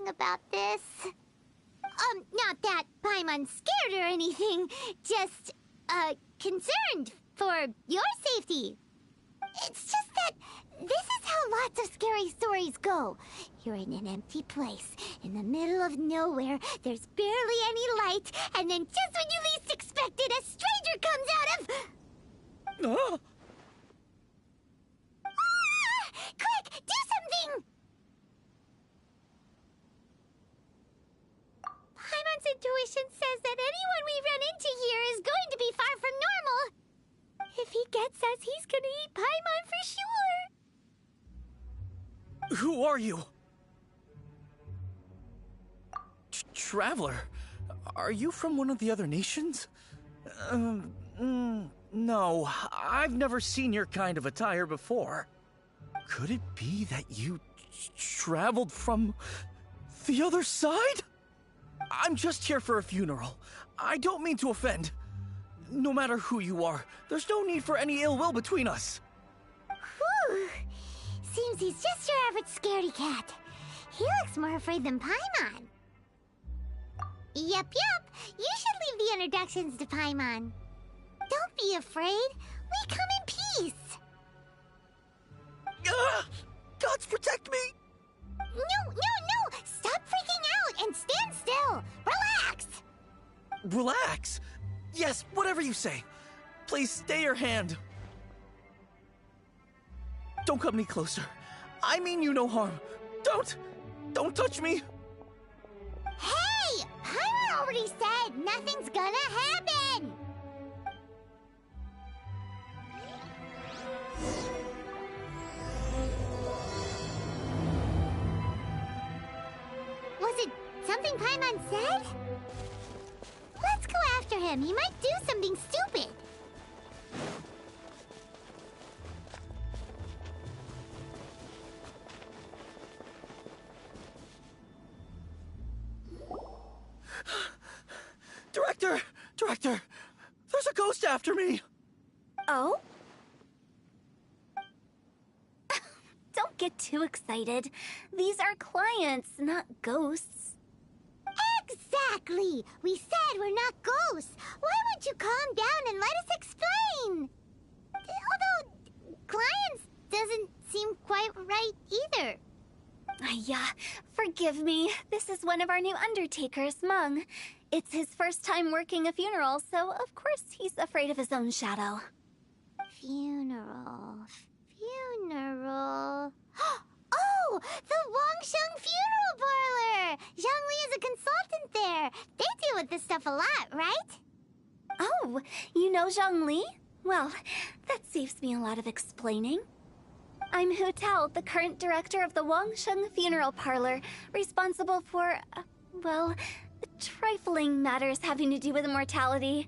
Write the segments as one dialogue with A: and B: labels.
A: something about this. Not that Paimon's scared or anything, just, concerned for your safety. It's just that this is how lots of scary stories go. You're in an empty place, in the middle of nowhere, there's barely any light, and then just when you least expect it, a stranger comes out of...
B: Oh.
A: Quick, do something! Paimon's intuition says that anyone we run into here is going to be far from normal. If he gets us, he's gonna eat Paimon for sure.
B: Who are you? Traveler? Are you from one of the other nations? No, I've never seen your kind of attire before. Could it be that you traveled from the other side? I'm just here for a funeral. I don't mean to offend. No matter who you are, there's no need for any ill will between us.
A: Whew. Seems he's just your average scaredy cat. He looks more afraid than Paimon. Yep. You should leave the introductions to Paimon. Don't be afraid. We come in peace.
B: Gods protect me!
A: No! Stop freaking out and stand still. Relax.
B: Relax? Yes, whatever you say. Please stay your hand. Don't come any closer. I mean you no harm. Don't touch me.
A: Hey! Paimon already said nothing's gonna happen! Was it something Paimon said? Let's go after him. He might do something stupid.
B: Director! There's a ghost after me!
C: Oh? Don't get too excited. These are clients, not ghosts.
A: Exactly! We said we're not ghosts. Why won't you calm down and let us explain? Although, clients doesn't seem quite right either.
C: Yeah, forgive me. This is one of our new undertakers, Mung. It's his first time working a funeral, so of course he's afraid of his own shadow.
A: Funeral. Oh! The Wangsheng Funeral Parlor! Zhongli is a consultant there. They deal with this stuff a lot, right?
C: Oh, you know Zhongli? Well, that saves me a lot of explaining. I'm Hutao, the current director of the Wangsheng Funeral Parlor, responsible for, well, trifling matters having to do with immortality.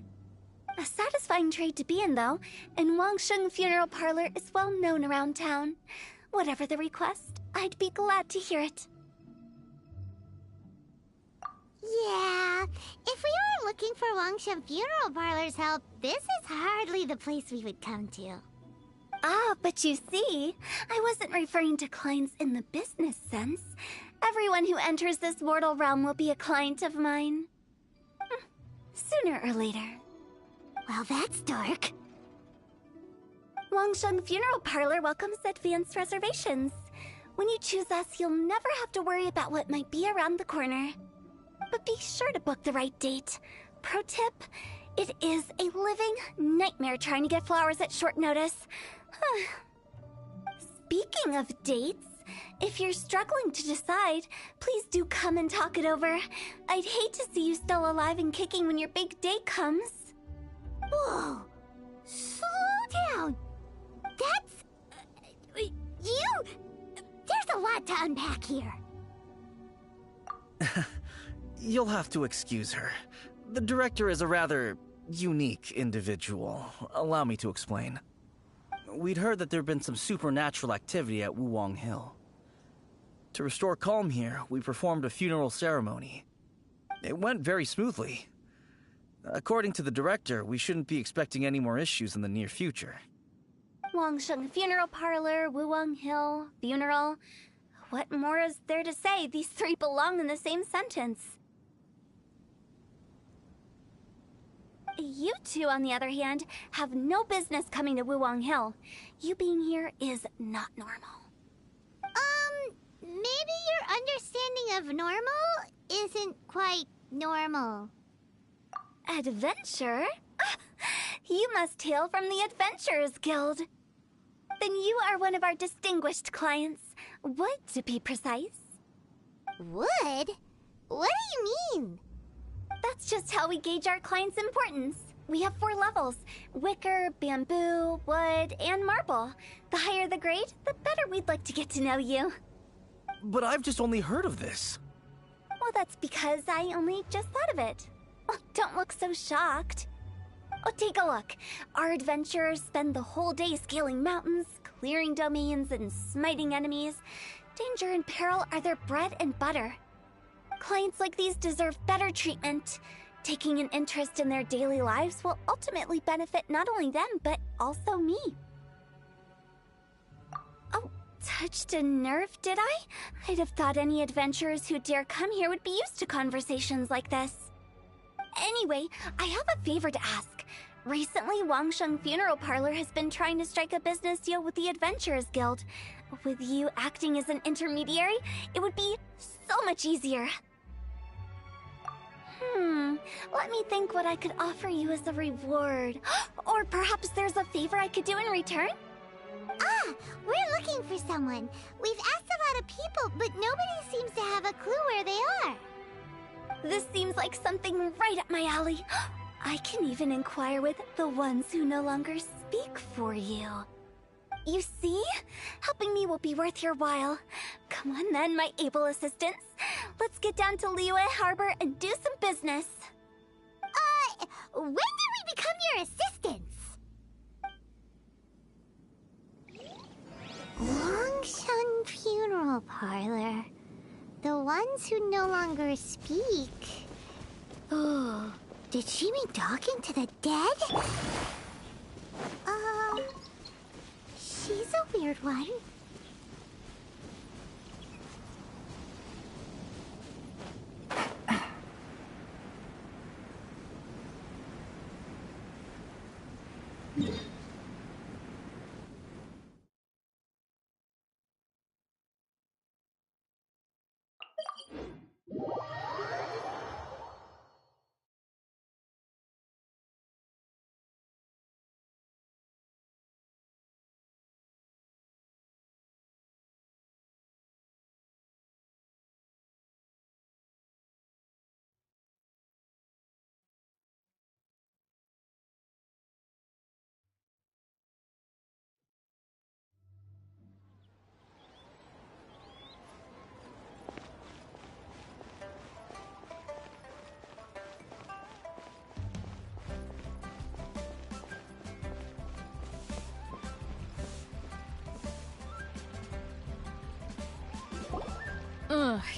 C: A satisfying trade to be in, though, and Wangsheng Funeral Parlor is well known around town. Whatever the request, I'd be glad to hear it.
A: Yeah, if we were looking for Wangsheng Funeral Parlor's help, this is hardly the place we would come to.
C: Ah, but you see, I wasn't referring to clients in the business sense. Everyone who enters this mortal realm will be a client of mine. Sooner or later.
A: Well, that's dark.
C: Wangsheng Funeral Parlor welcomes advanced reservations. When you choose us, you'll never have to worry about what might be around the corner. But be sure to book the right date. Pro tip, it is a living nightmare trying to get flowers at short notice. Speaking of dates, if you're struggling to decide, please do come and talk it over. I'd hate to see you still alive and kicking when your big day comes.
A: Whoa! Slow down! That's... There's a lot to unpack here.
B: You'll have to excuse her. The director is a rather unique individual. Allow me to explain. We'd heard that there'd been some supernatural activity at Wuwang Hill. To restore calm here, we performed a funeral ceremony. It went very smoothly. According to the director, we shouldn't be expecting any more issues in the near future.
C: Wangsheng Funeral Parlor, Wuwang Hill, funeral. what more is there to say? These three belong in the same sentence. You two, on the other hand, have no business coming to Wuwang Hill. You being here is not normal.
A: Maybe your understanding of normal isn't quite normal.
C: Adventure? You must hail from the Adventurers Guild. Then you are one of our distinguished clients. Wood, to be precise.
A: Wood? What do you mean?
C: That's just how we gauge our clients' importance. We have 4 levels: wicker, bamboo, wood, and marble. The higher the grade, the better we'd like to get to know you.
B: But I've just only heard of this.
C: Well, that's because I only just thought of it. Oh, don't look so shocked. Oh, take a look. Our adventurers spend the whole day scaling mountains, clearing domains, and smiting enemies. Danger and peril are their bread and butter. Clients like these deserve better treatment. Taking an interest in their daily lives will ultimately benefit not only them, but also me. Oh, touched a nerve, did I? I'd have thought any adventurers who dare come here would be used to conversations like this. Anyway, I have a favor to ask. Recently, Wangsheng Funeral Parlor has been trying to strike a business deal with the Adventurers Guild. With you acting as an intermediary, it would be so much easier. Let me think what I could offer you as a reward. Or perhaps there's a favor I could do in return?
A: Ah, we're looking for someone. We've asked a lot of people, but nobody seems to have a clue where they are.
C: This seems like something right up my alley. I can even inquire with the ones who no longer speak for you. You see? Helping me will be worth your while. Come on then, my able assistants. Let's get down to Liyue Harbor and do some business.
A: When did we become your assistants? Wangsheng Funeral Parlor. The ones who no longer speak. Oh, did she mean talking to the dead? She's a weird one.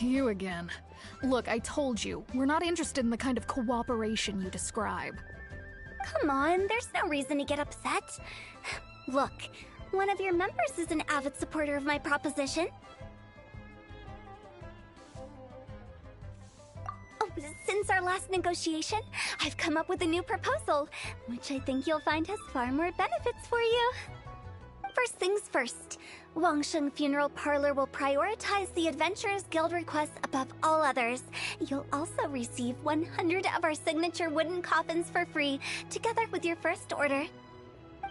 D: You again. Look, I told you, we're not interested in the kind of cooperation you describe.
C: Come on, there's no reason to get upset. Look, one of your members is an avid supporter of my proposition. Oh, since our last negotiation, I've come up with a new proposal, which I think you'll find has far more benefits for you. First things first, Wangsheng Funeral Parlor will prioritize the Adventurers Guild requests above all others. You'll also receive 100 of our signature wooden coffins for free, together with your first order.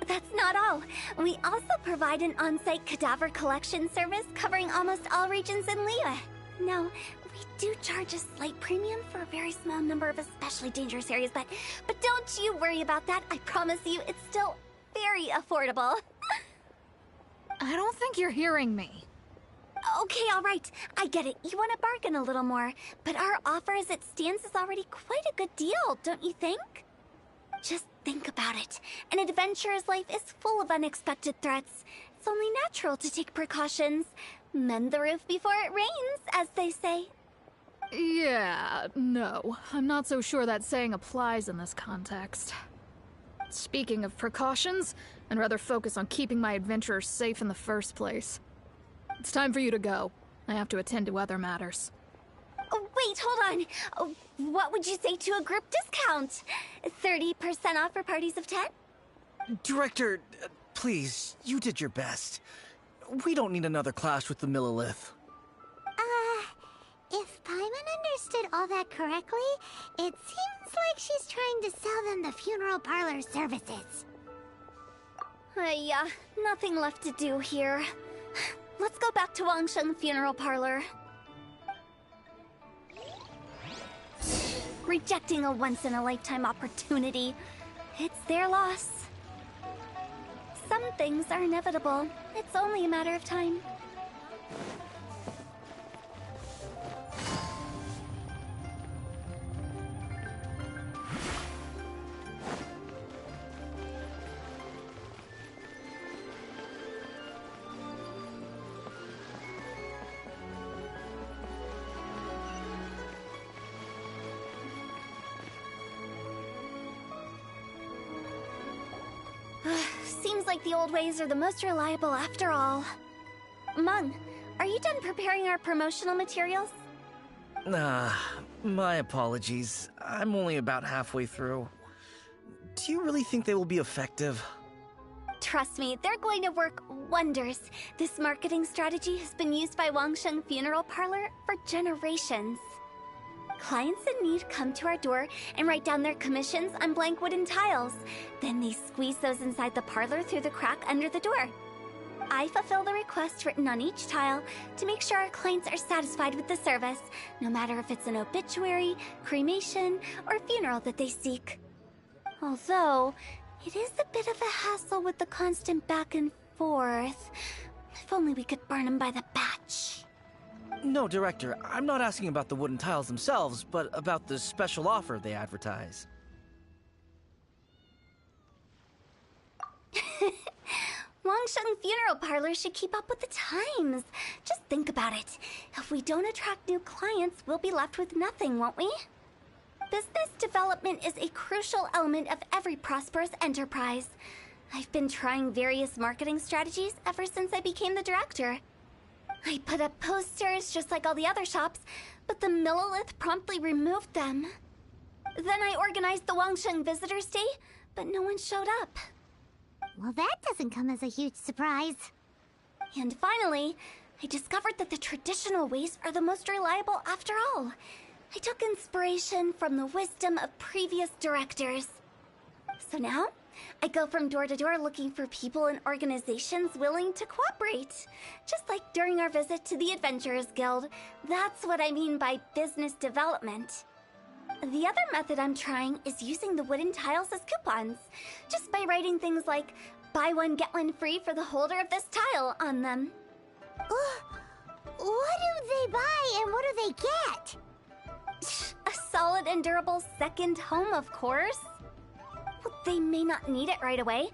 C: That's not all. We also provide an on-site cadaver collection service covering almost all regions in Liyue. Now, we do charge a slight premium for a very small number of especially dangerous areas, but don't you worry about that. I promise you, it's still very affordable.
D: I don't think you're hearing me.
C: Okay, all right. I get it. You want to bargain a little more, but our offer as it stands is already quite a good deal, don't you think? Just think about it. An adventurer's life is full of unexpected threats. It's only natural to take precautions. Mend the roof before it rains, as they say.
D: Yeah, no. I'm not so sure that saying applies in this context. Speaking of precautions, I'd rather focus on keeping my adventurers safe in the first place. It's time for you to go. I have to attend to other matters.
C: Oh, wait, hold on. Oh, what would you say to a group discount? 30% off for parties of 10?
B: Director, please, you did your best. We don't need another clash with the Millilith.
A: If Paimon understood all that correctly, it seems like she's trying to sell them the funeral parlor services.
C: Yeah, nothing left to do here. Let's go back to Wangsheng Funeral Parlor. Rejecting a once-in-a-lifetime opportunity. It's their loss. Some things are inevitable. It's only a matter of time. Seems like the old ways are the most reliable after all. Mung, are you done preparing our promotional materials?
B: My apologies. I'm only about halfway through. Do you really think they will be effective?
C: Trust me, they're going to work wonders. This marketing strategy has been used by Wangsheng Funeral Parlor for generations. Clients in need come to our door and write down their commissions on blank wooden tiles. Then they squeeze those inside the parlor through the crack under the door. I fulfill the request written on each tile to make sure our clients are satisfied with the service, no matter if it's an obituary, cremation, or funeral that they seek. Although, it is a bit of a hassle with the constant back and forth. If only we could burn them by the batch.
B: No, Director, I'm not asking about the wooden tiles themselves, but about the special offer they advertise.
C: Wangsheng Funeral Parlor should keep up with the times. Just think about it. If we don't attract new clients, we'll be left with nothing, won't we? Business development is a crucial element of every prosperous enterprise. I've been trying various marketing strategies ever since I became the director. I put up posters just like all the other shops, but the Millilith promptly removed them. Then I organized the Wangsheng Visitors Day, but no one showed up.
A: Well, that doesn't come as a huge surprise.
C: And finally, I discovered that the traditional ways are the most reliable after all. I took inspiration from the wisdom of previous directors. So now, I go from door to door looking for people and organizations willing to cooperate. Just like during our visit to the Adventurers Guild. That's what I mean by business development. The other method I'm trying is using the wooden tiles as coupons. Just by writing things like, buy one get one free for the holder of this tile on them.
A: What do they buy and what do they get?
C: A solid and durable second home, of course. Well, they may not need it right away,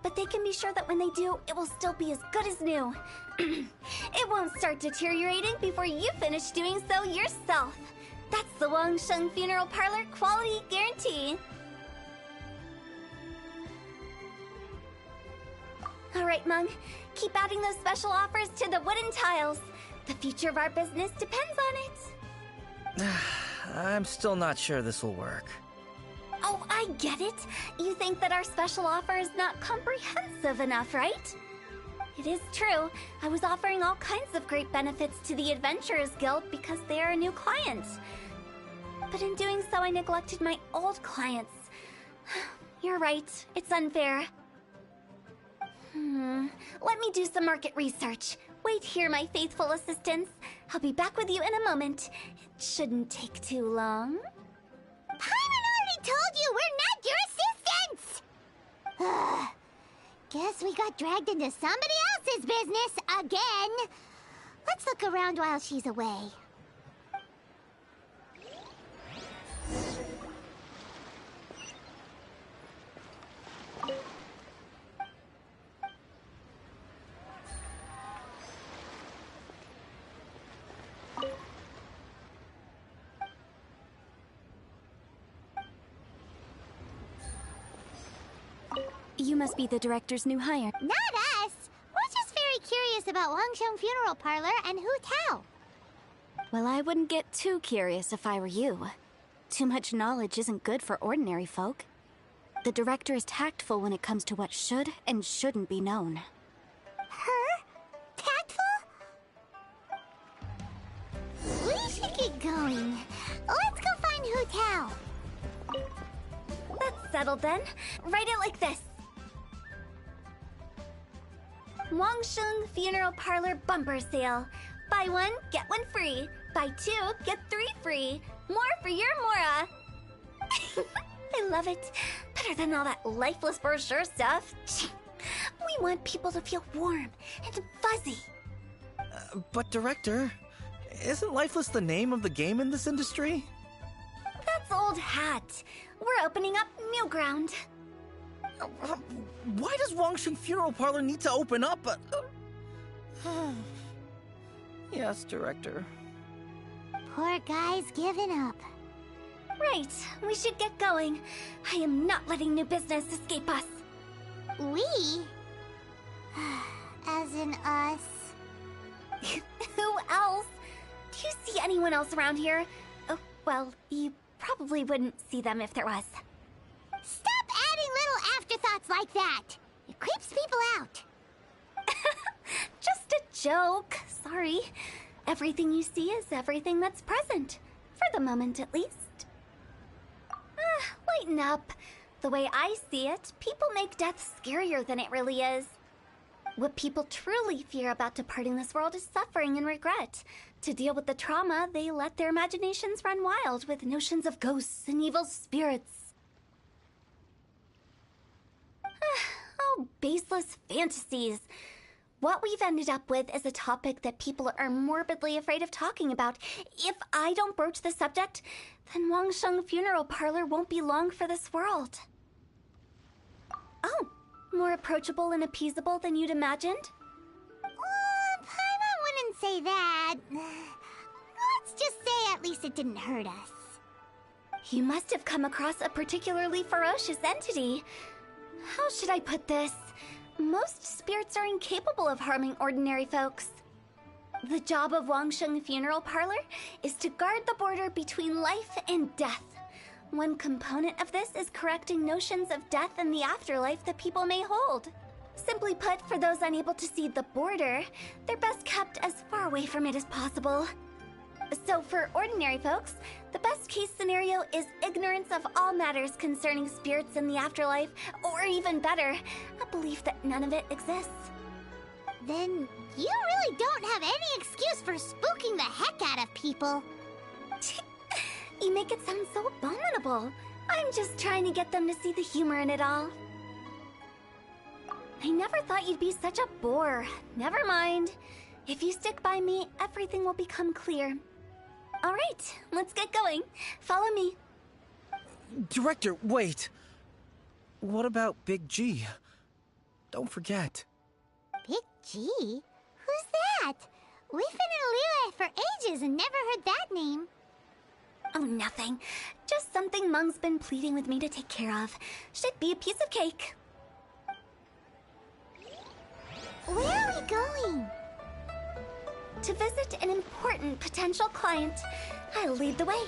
C: but they can be sure that when they do, it will still be as good as new. It won't start deteriorating before you finish doing so yourself. That's the Wangsheng Funeral Parlor quality guarantee. Alright, Mung. Keep adding those special offers to the wooden tiles. The future of our business depends on it.
B: I'm still not sure this will work.
C: Oh, I get it. You think that our special offer is not comprehensive enough, right? It is true. I was offering all kinds of great benefits to the Adventurers Guild because they are a new client. But in doing so, I neglected my old clients. You're right. It's unfair. Let me do some market research. Wait here, my faithful assistants. I'll be back with you in a moment. It shouldn't take too long.
A: Paimon already told you we're not your assistants! Guess we got dragged into somebody else's business again. Let's look around while she's away.
C: You must be the director's new hire.
A: Not us! We're just very curious about Wangsheng Funeral Parlor and Hutao.
C: Well, I wouldn't get too curious if I were you. Too much knowledge isn't good for ordinary folk. The director is tactful when it comes to what should and shouldn't be known.
A: Her? Tactful? We should get going. Let's go find Hutao.
C: That's settled then. Write it like this. Wangsheng Funeral Parlor Bumper Sale. Buy one, get one free. Buy two, get three free. More for your Mora. I love it. Better than all that lifeless brochure stuff. We want people to feel warm and fuzzy.
B: But Director, isn't Lifeless the name of the game in this industry?
C: That's old hat. We're opening up new ground.
B: Why does Wangsheng Funeral Parlor need to open up? Yes, Director.
A: Poor guy's given up.
C: Right, we should get going. I am not letting new business escape us.
A: We? As in us.
C: Who else? Do you see anyone else around here? Oh, well, you probably wouldn't see them if there was.
A: Stop adding little afterthoughts like that. It creeps people out.
C: Just a joke. Sorry. Everything you see is everything that's present. For the moment, at least. Lighten up. The way I see it, people make death scarier than it really is. What people truly fear about departing this world is suffering and regret. To deal with the trauma, they let their imaginations run wild with notions of ghosts and evil spirits. Oh, baseless fantasies. What we've ended up with is a topic that people are morbidly afraid of talking about. If I don't broach the subject, then Wangsheng Funeral Parlor won't be long for this world. Oh, more approachable and appeasable than you'd imagined?
A: Paimon wouldn't say that. Let's just say at least it didn't hurt us.
C: You must have come across a particularly ferocious entity. How should I put this? Most spirits are incapable of harming ordinary folks. The job of Wangsheng Funeral Parlor is to guard the border between life and death. One component of this is correcting notions of death and the afterlife that people may hold. Simply put, for those unable to see the border, they're best kept as far away from it as possible. So for ordinary folks, the best case scenario is ignorance of all matters concerning spirits in the afterlife, or even better, a belief that none of it exists.
A: Then you really don't have any excuse for spooking the heck out of people.
C: You make it sound so abominable. I'm just trying to get them to see the humor in it all. I never thought you'd be such a bore. Never mind. If you stick by me, everything will become clear. All right, let's get going. Follow me.
B: Director, wait. What about Big G? Don't forget.
A: Big G? Who's that? We've been in Liyue for ages and never heard that name.
C: Oh, nothing. Just something Mung's been pleading with me to take care of. Should be a piece of cake.
A: Where are we going?
C: To visit an important potential client. I'll lead the way.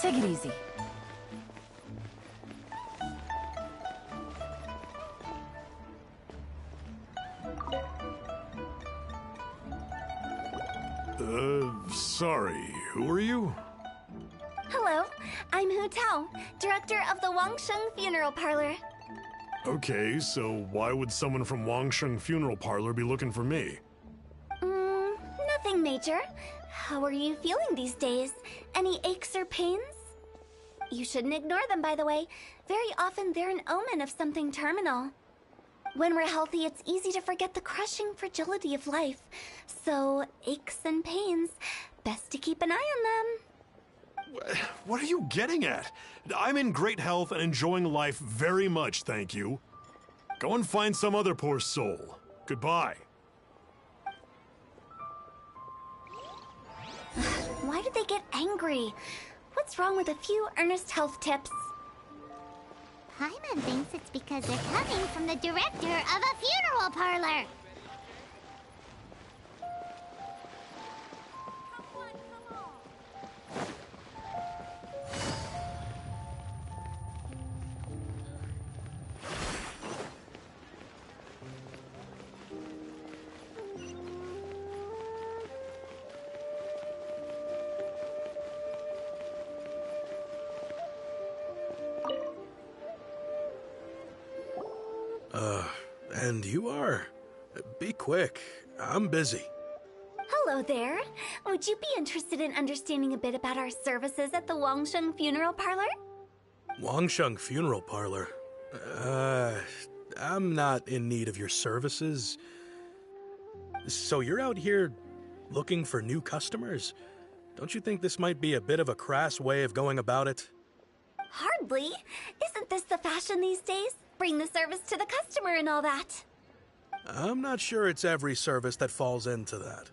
E: Take it easy.
F: Sorry, who are you?
C: Hello, I'm Hutao, director of the Wangsheng Funeral Parlor.
F: Okay, so why would someone from Wangsheng Funeral Parlor be looking for me?
C: Nothing major. How are you feeling these days? Any aches or pains? You shouldn't ignore them, by the way. Very often they're an omen of something terminal. When we're healthy, it's easy to forget the crushing fragility of life. So, aches and pains, best to keep an eye on them.
F: What are you getting at? I'm in great health and enjoying life very much, thank you. Go and find some other poor soul. Goodbye.
C: Why did they get angry? What's wrong with a few earnest health tips?
A: Paimon thinks it's because they're coming from the director of a funeral parlor.
E: And you are? Be quick. I'm busy.
C: Hello there. Would you be interested in understanding a bit about our services at the Wangsheng Funeral Parlor?
E: Wangsheng Funeral Parlor? I'm not in need of your services. So you're out here looking for new customers? Don't you think this might be a bit of a crass way of going about it?
C: Hardly. Isn't this the fashion these days? Bring the service to the customer and all that.
E: I'm not sure it's every service that falls into that.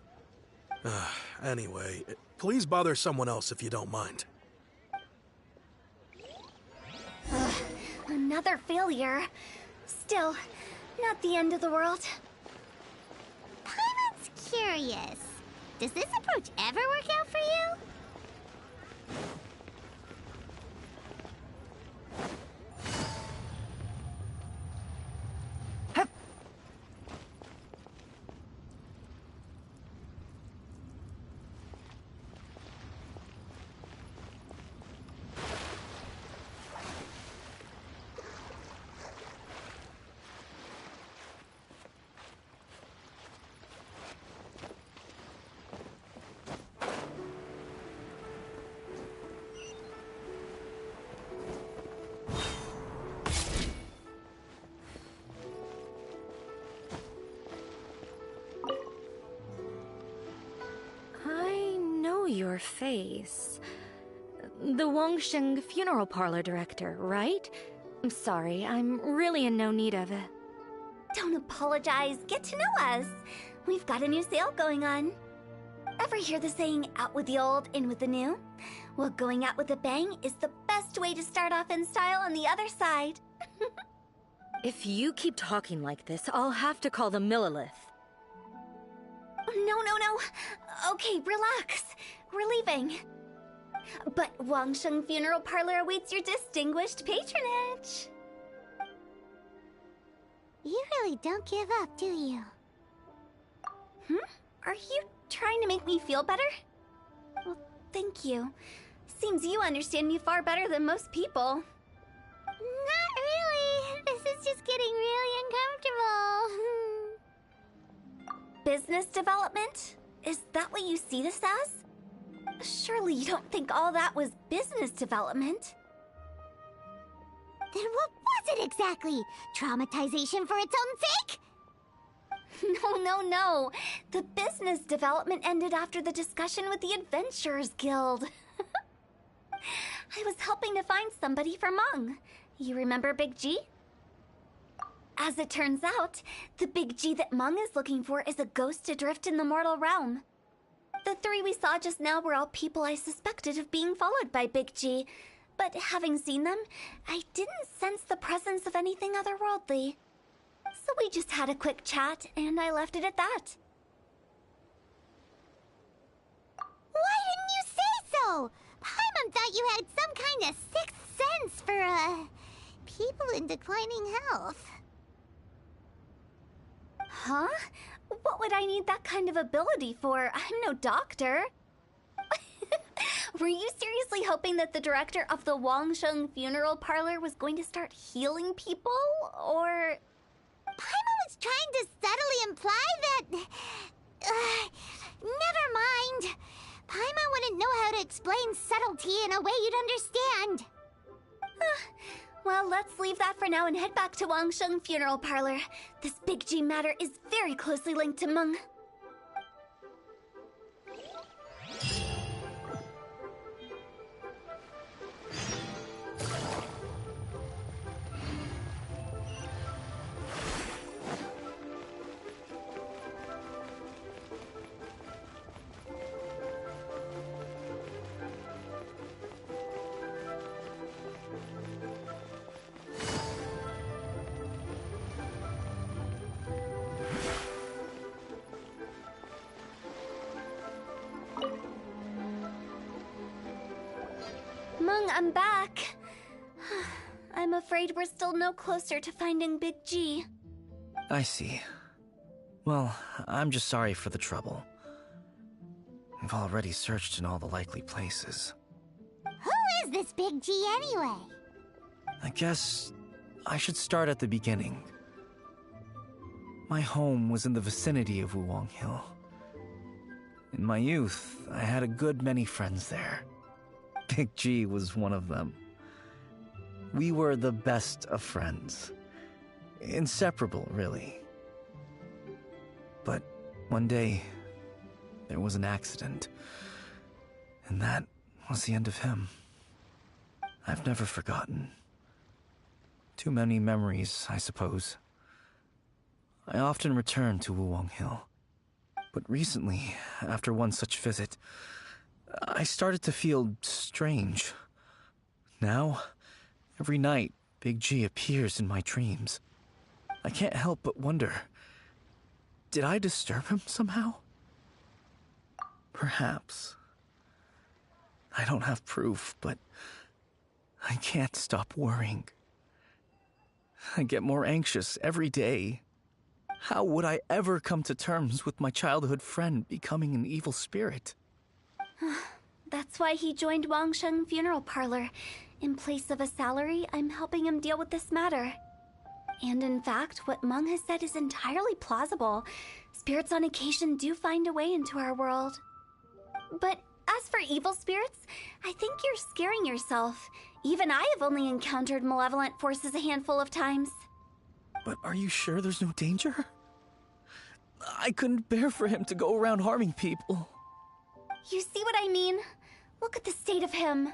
E: Anyway, please bother someone else if you don't mind.
C: Another failure. Still, not the end of the world.
A: Paimon's curious. Does this approach ever work out for you?
G: Your face. The Wangsheng Funeral Parlor director, right? I'm sorry, I'm really in no need of it.
C: Don't apologize. Get to know us. We've got a new sale going on. Ever hear the saying, out with the old, in with the new? Well, going out with a bang is the best way to start off in style on the other side.
G: If you keep talking like this, I'll have to call the Millilith.
C: No. Okay, relax. We're leaving. But Wangsheng Funeral Parlor awaits your distinguished patronage.
A: You really don't give up, do you?
C: Are you trying to make me feel better? Well, thank you. Seems you understand me far better than most people.
A: Not really. This is just getting really uncomfortable.
C: Business development? Is that what you see this as? Surely you don't think all that was business development.
A: Then what was it exactly? Traumatization for its own sake?
C: No. The business development ended after the discussion with the Adventurers Guild. I was helping to find somebody for Meng. You remember Big G? As it turns out, the Big G that Meng is looking for is a ghost adrift in the mortal realm. The three we saw just now were all people I suspected of being followed by Big G, but having seen them, I didn't sense the presence of anything otherworldly. So we just had a quick chat, and I left it at that.
A: Why didn't you say so? Paimon thought you had some kind of sixth sense for, people in declining health.
C: Huh? What would I need that kind of ability for? I'm no doctor. Were you seriously hoping that the director of the Wangsheng Funeral Parlor was going to start healing people, or...?
A: Paimon was trying to subtly imply that... never mind. Paimon wouldn't know how to explain subtlety in a way you'd understand.
C: Well, let's leave that for now and head back to Wangsheng Funeral Parlor. This Big G matter is very closely linked to Meng. Mung, I'm back. I'm afraid we're still no closer to finding Big G.
B: I see. Well, I'm just sorry for the trouble. We've already searched in all the likely places.
A: Who is this Big G anyway?
B: I guess I should start at the beginning. My home was in the vicinity of Wuwang Hill. In my youth, I had a good many friends there. Big G was one of them. We were the best of friends. Inseparable, really. But one day, there was an accident. And that was the end of him. I've never forgotten. Too many memories, I suppose. I often return to Wuwang Hill. But recently, after one such visit, I started to feel strange. Now, every night, Big G appears in my dreams. I can't help but wonder, did I disturb him somehow? Perhaps. I don't have proof, but I can't stop worrying. I get more anxious every day. How would I ever come to terms with my childhood friend becoming an evil spirit?
C: That's why he joined Wangsheng Funeral Parlor. In place of a salary, I'm helping him deal with this matter. And in fact, what Mung has said is entirely plausible. Spirits on occasion do find a way into our world. But as for evil spirits, I think you're scaring yourself. Even I have only encountered malevolent forces a handful of times.
B: But are you sure there's no danger? I couldn't bear for him to go around harming people.
C: You see what I mean? Look at the state of him.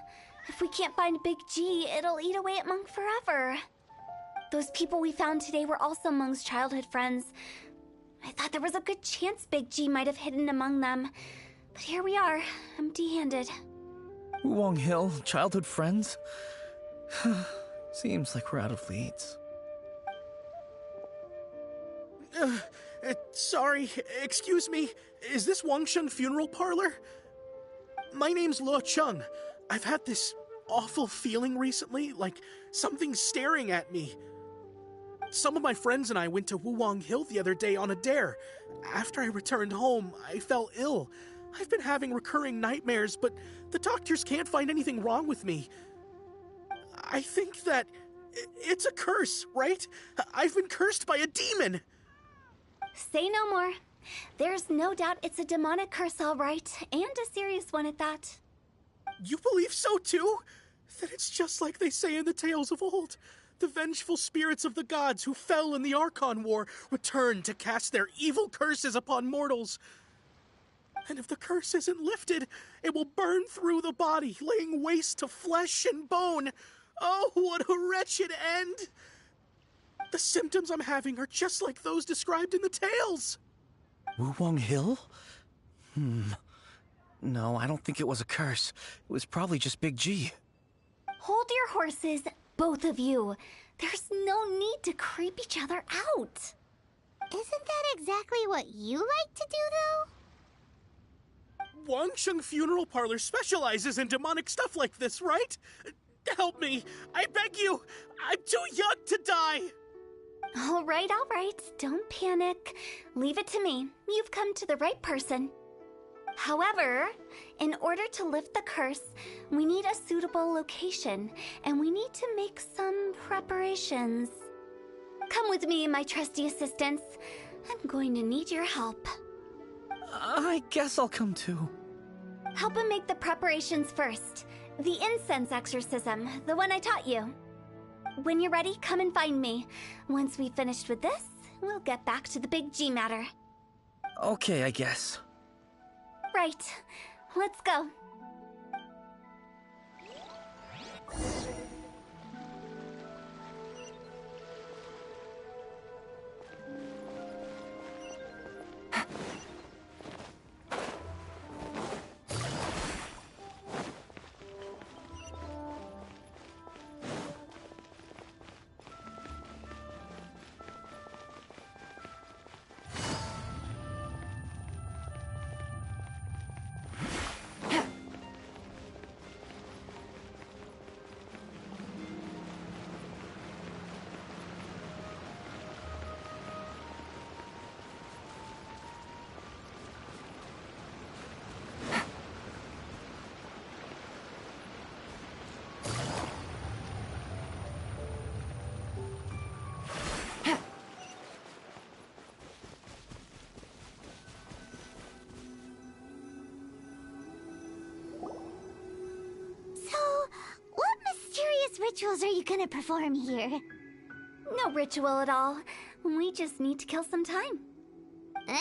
C: If we can't find Big G, it'll eat away at Mung forever. Those people we found today were also Mung's childhood friends. I thought there was a good chance Big G might have hidden among them. But here we are, empty-handed.
B: Wuwang Hill, childhood friends? Seems like we're out of leads.
H: Sorry, excuse me. Is this Wangsheng Funeral Parlor? My name's Luo Chung. I've had this awful feeling recently, like something's staring at me. Some of my friends and I went to Wuwang Hill the other day on a dare. After I returned home, I fell ill. I've been having recurring nightmares, but the doctors can't find anything wrong with me. I think that it's a curse, right? I've been cursed by a demon.
C: Say no more. There's no doubt it's a demonic curse, all right, and a serious one at that.
H: You believe so too? Then it's just like they say in the tales of old. The vengeful spirits of the gods who fell in the Archon War return to cast their evil curses upon mortals. And if the curse isn't lifted, it will burn through the body, laying waste to flesh and bone. Oh, what a wretched end! The symptoms I'm having are just like those described in the tales.
B: Wuwang Hill? No, I don't think it was a curse. It was probably just Big G.
C: Hold your horses, both of you. There's no need to creep each other out.
A: Isn't that exactly what you like to do, though?
H: Wangsheng Funeral Parlor specializes in demonic stuff like this, right? Help me. I beg you. I'm too young to die.
C: All right. Don't panic. Leave it to me. You've come to the right person. However, in order to lift the curse, we need a suitable location, and we need to make some preparations. Come with me, my trusty assistants. I'm going to need your help.
B: I guess I'll come too.
C: Help him make the preparations first. The incense exorcism, the one I taught you. When you're ready, come and find me. Once we've finished with this, we'll get back to the Big G matter.
B: Okay, I guess.
C: Right. Let's go.
A: rituals are you gonna perform here?
C: No ritual at all. We just need to kill some time.
A: Eh?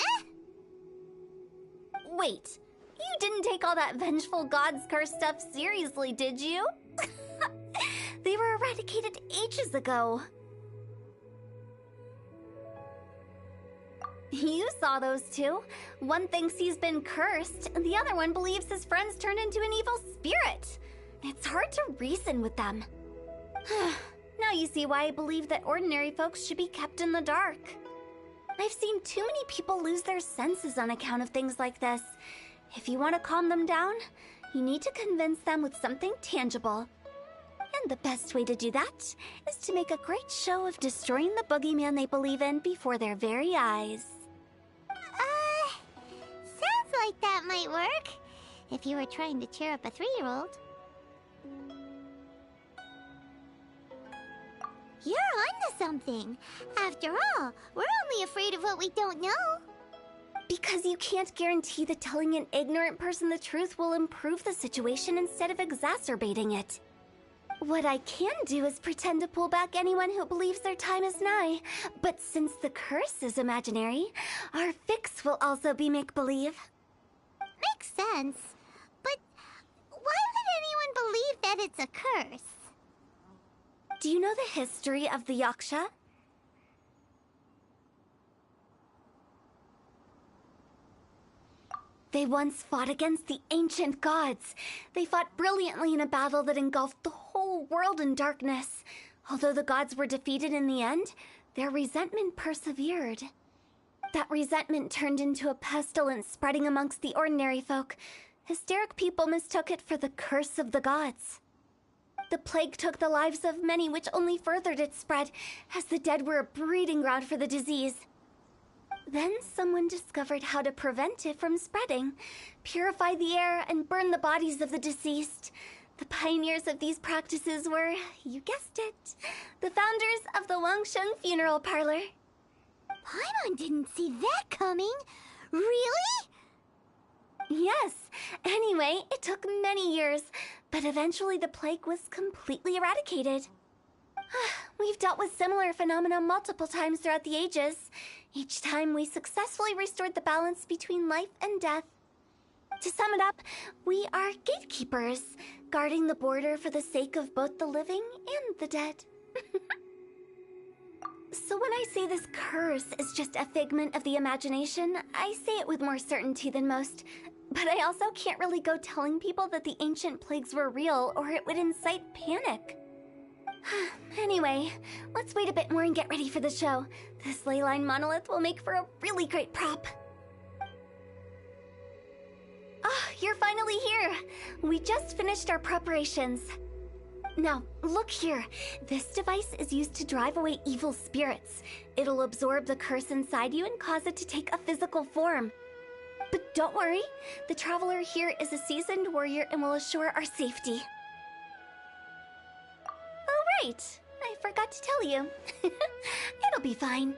C: Wait, you didn't take all that vengeful God's curse stuff seriously, did you? They were eradicated ages ago. You saw those two. One thinks he's been cursed, and the other one believes his friends turned into an evil spirit. It's hard to reason with them. Now you see why I believe that ordinary folks should be kept in the dark. I've seen too many people lose their senses on account of things like this. If you want to calm them down, you need to convince them with something tangible. And the best way to do that is to make a great show of destroying the boogeyman they believe in before their very eyes.
A: Sounds like that might work. If you were trying to cheer up a 3-year-old. You're onto something. After all, we're only afraid of what we don't know.
C: Because you can't guarantee that telling an ignorant person the truth will improve the situation instead of exacerbating it. What I can do is pretend to pull back anyone who believes their time is nigh. But since the curse is imaginary, our fix will also be make-believe.
A: Makes sense. But why would anyone believe that it's a curse?
C: Do you know the history of the Yaksha? They once fought against the ancient gods. They fought brilliantly in a battle that engulfed the whole world in darkness. Although the gods were defeated in the end, their resentment persevered. That resentment turned into a pestilence spreading amongst the ordinary folk. Hysteric people mistook it for the curse of the gods. The plague took the lives of many, which only furthered its spread, as the dead were a breeding ground for the disease. Then someone discovered how to prevent it from spreading, purify the air, and burn the bodies of the deceased. The pioneers of these practices were, you guessed it, the founders of the Wangsheng Funeral Parlor.
A: Paimon didn't see that coming. Really?
C: Yes. Anyway, it took many years, but eventually the plague was completely eradicated. We've dealt with similar phenomena multiple times throughout the ages. Each time we successfully restored the balance between life and death. To sum it up, we are gatekeepers, guarding the border for the sake of both the living and the dead. So when I say this curse is just a figment of the imagination, I say it with more certainty than most. But I also can't really go telling people that the ancient plagues were real, or it would incite panic. Anyway, let's wait a bit more and get ready for the show. This leyline monolith will make for a really great prop. Ah, you're finally here! We just finished our preparations. Now, look here. This device is used to drive away evil spirits. It'll absorb the curse inside you and cause it to take a physical form. But don't worry, the traveler here is a seasoned warrior and will assure our safety. Oh, right. I forgot to tell you. It'll be fine.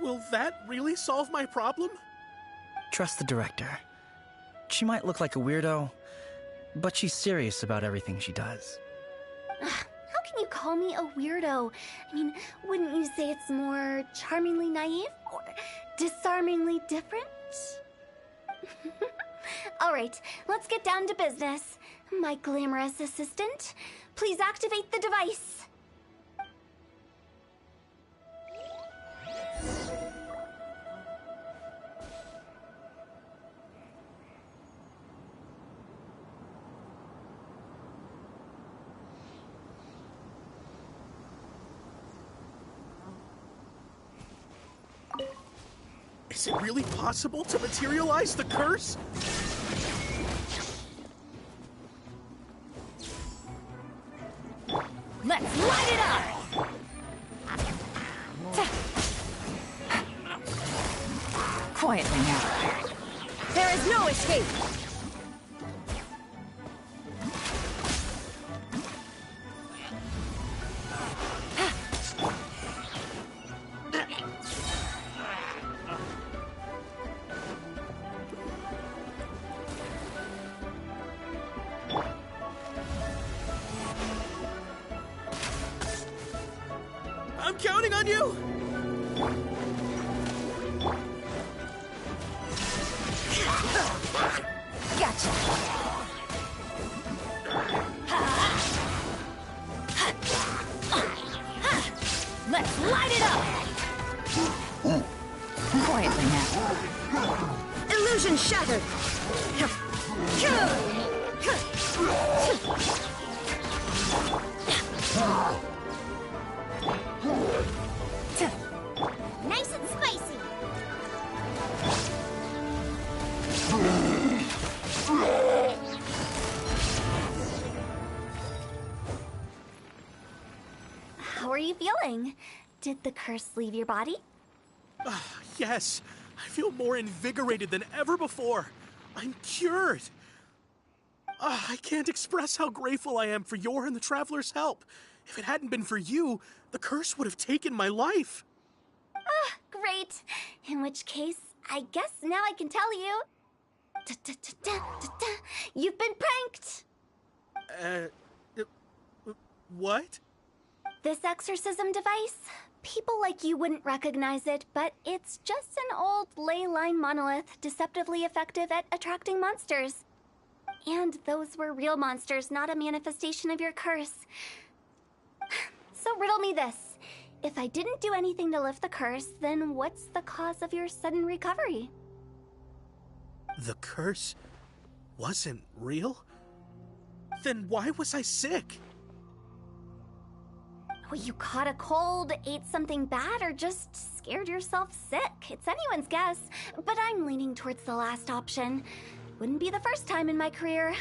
H: Will that really solve my problem?
B: Trust the director. She might look like a weirdo, but she's serious about everything she does.
C: How can you call me a weirdo? I mean, wouldn't you say it's more charmingly naive or disarmingly different? All right, let's get down to business. My glamorous assistant, please activate the device.
H: Is it really possible to materialize the curse?
G: Let's light it up! Quietly now. There is no escape!
H: on you!
G: Gotcha. Let's light it up! Quietly now. Illusion shattered!
A: Nice and spicy.
C: How are you feeling? Did the curse leave your body?
H: Yes, I feel more invigorated than ever before. I'm cured. I can't express how grateful I am for your and the Traveler's help. If it hadn't been for you, the curse would have taken my life.
C: Great. In which case, I guess now I can tell you. You've been pranked!
H: What?
C: This exorcism device? People like you wouldn't recognize it, but it's just an old ley line monolith deceptively effective at attracting monsters. And those were real monsters, not a manifestation of your curse. So riddle me this. If I didn't do anything to lift the curse, then what's the cause of your sudden recovery?
H: The curse wasn't real? Then why was I sick?
C: Well, you caught a cold, ate something bad, or just scared yourself sick. It's anyone's guess, but I'm leaning towards the last option. Wouldn't be the first time in my career.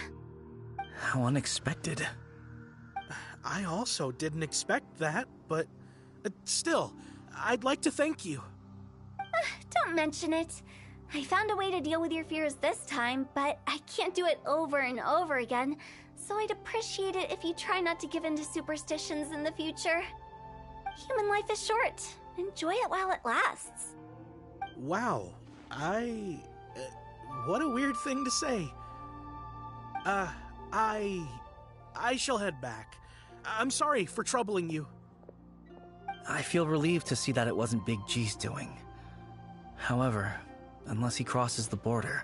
B: How unexpected.
H: I also didn't expect that, but still, I'd like to thank you.
C: Don't mention it. I found a way to deal with your fears this time, but I can't do it over and over again, so I'd appreciate it if you try not to give in to superstitions in the future. Human life is short. Enjoy it while it lasts.
H: Wow, what a weird thing to say. I shall head back. I'm sorry for troubling you.
B: I feel relieved to see that it wasn't Big G's doing. However, unless he crosses the border,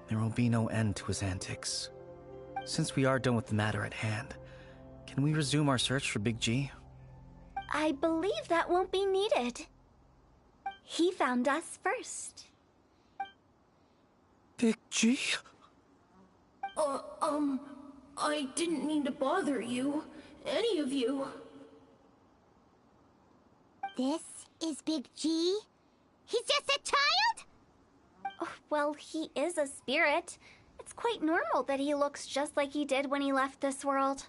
B: there will be no end to his antics. Since we are done with the matter at hand, can we resume our search for Big G?
C: I believe that won't be needed. He found us first.
B: Big G?
I: I didn't mean to bother you. Any of you.
A: This is Big G? He's just a child?
C: Oh, well, he is a spirit. It's quite normal that he looks just like he did when he left this world.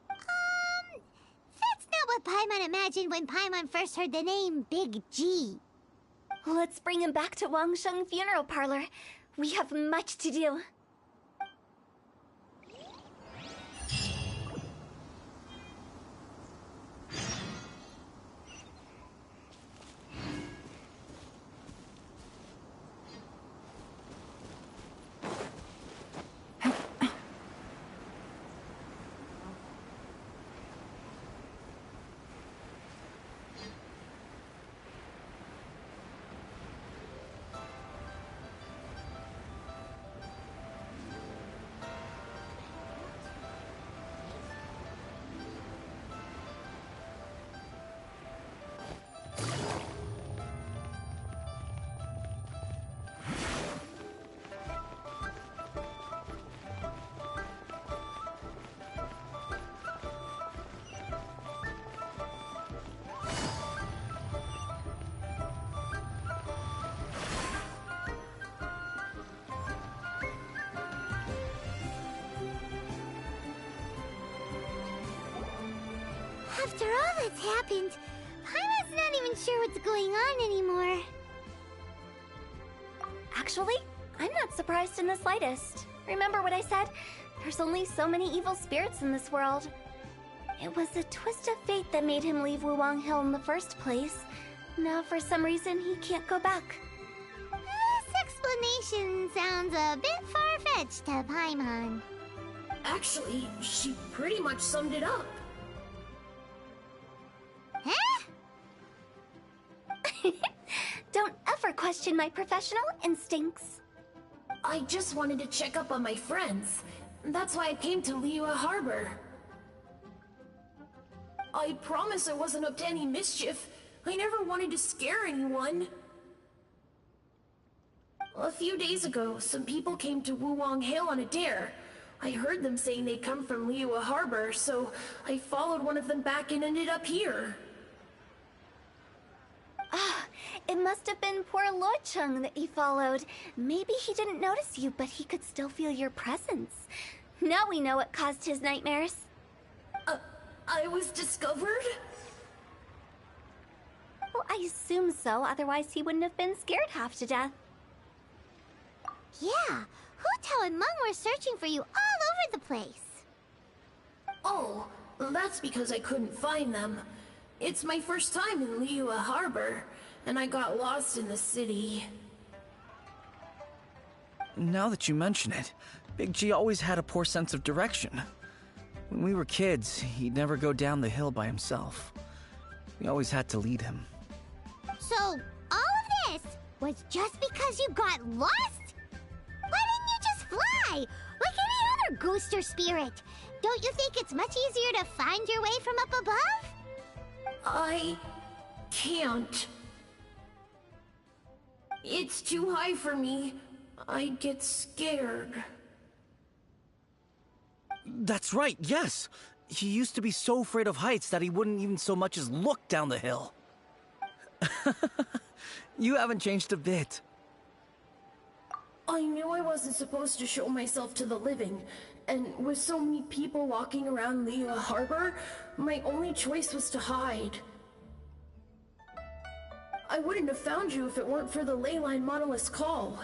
A: That's not what Paimon imagined when Paimon first heard the name Big G.
C: Let's bring him back to Wangsheng Funeral Parlor. We have much to do.
A: After all that's happened, Paimon's not even sure what's going on anymore.
C: Actually, I'm not surprised in the slightest. Remember what I said? There's only so many evil spirits in this world. It was a twist of fate that made him leave Wuwang Hill in the first place. Now, for some reason, he can't go back.
A: This explanation sounds a bit far-fetched to Paimon.
I: Actually, she pretty much summed it up.
A: Huh?
C: question my professional instincts?
I: I just wanted to check up on my friends. That's why I came to Liyue Harbor. I promise I wasn't up to any mischief. I never wanted to scare anyone. A few days ago, some people came to Wuwang Hill on a dare. I heard them saying they'd come from Liyue Harbor, so I followed one of them back and ended up here.
C: Ah, it must have been poor Lo Chung that you followed. Maybe he didn't notice you, but he could still feel your presence. Now we know what caused his nightmares.
I: I was discovered?
C: Well, I assume so, otherwise he wouldn't have been scared half to death.
A: Yeah, Hutao and Meng were searching for you all over the place.
I: Oh, that's because I couldn't find them. It's my first time in Liyue Harbor, and I got lost in the city.
B: Now that you mention it, Big G always had a poor sense of direction. When we were kids, he'd never go down the hill by himself. We always had to lead him.
A: So, all of this was just because you got lost? Why didn't you just fly? Like any other ghost or spirit? Don't you think it's much easier to find your way from up above?
I: I can't. It's too high for me. I'd get scared.
B: That's right, yes! He used to be so afraid of heights that he wouldn't even so much as look down the hill. You haven't changed a bit.
I: I knew I wasn't supposed to show myself to the living, and with so many people walking around Liyue Harbor, my only choice was to hide. I wouldn't have found you if it weren't for the Leyline Monolith's call.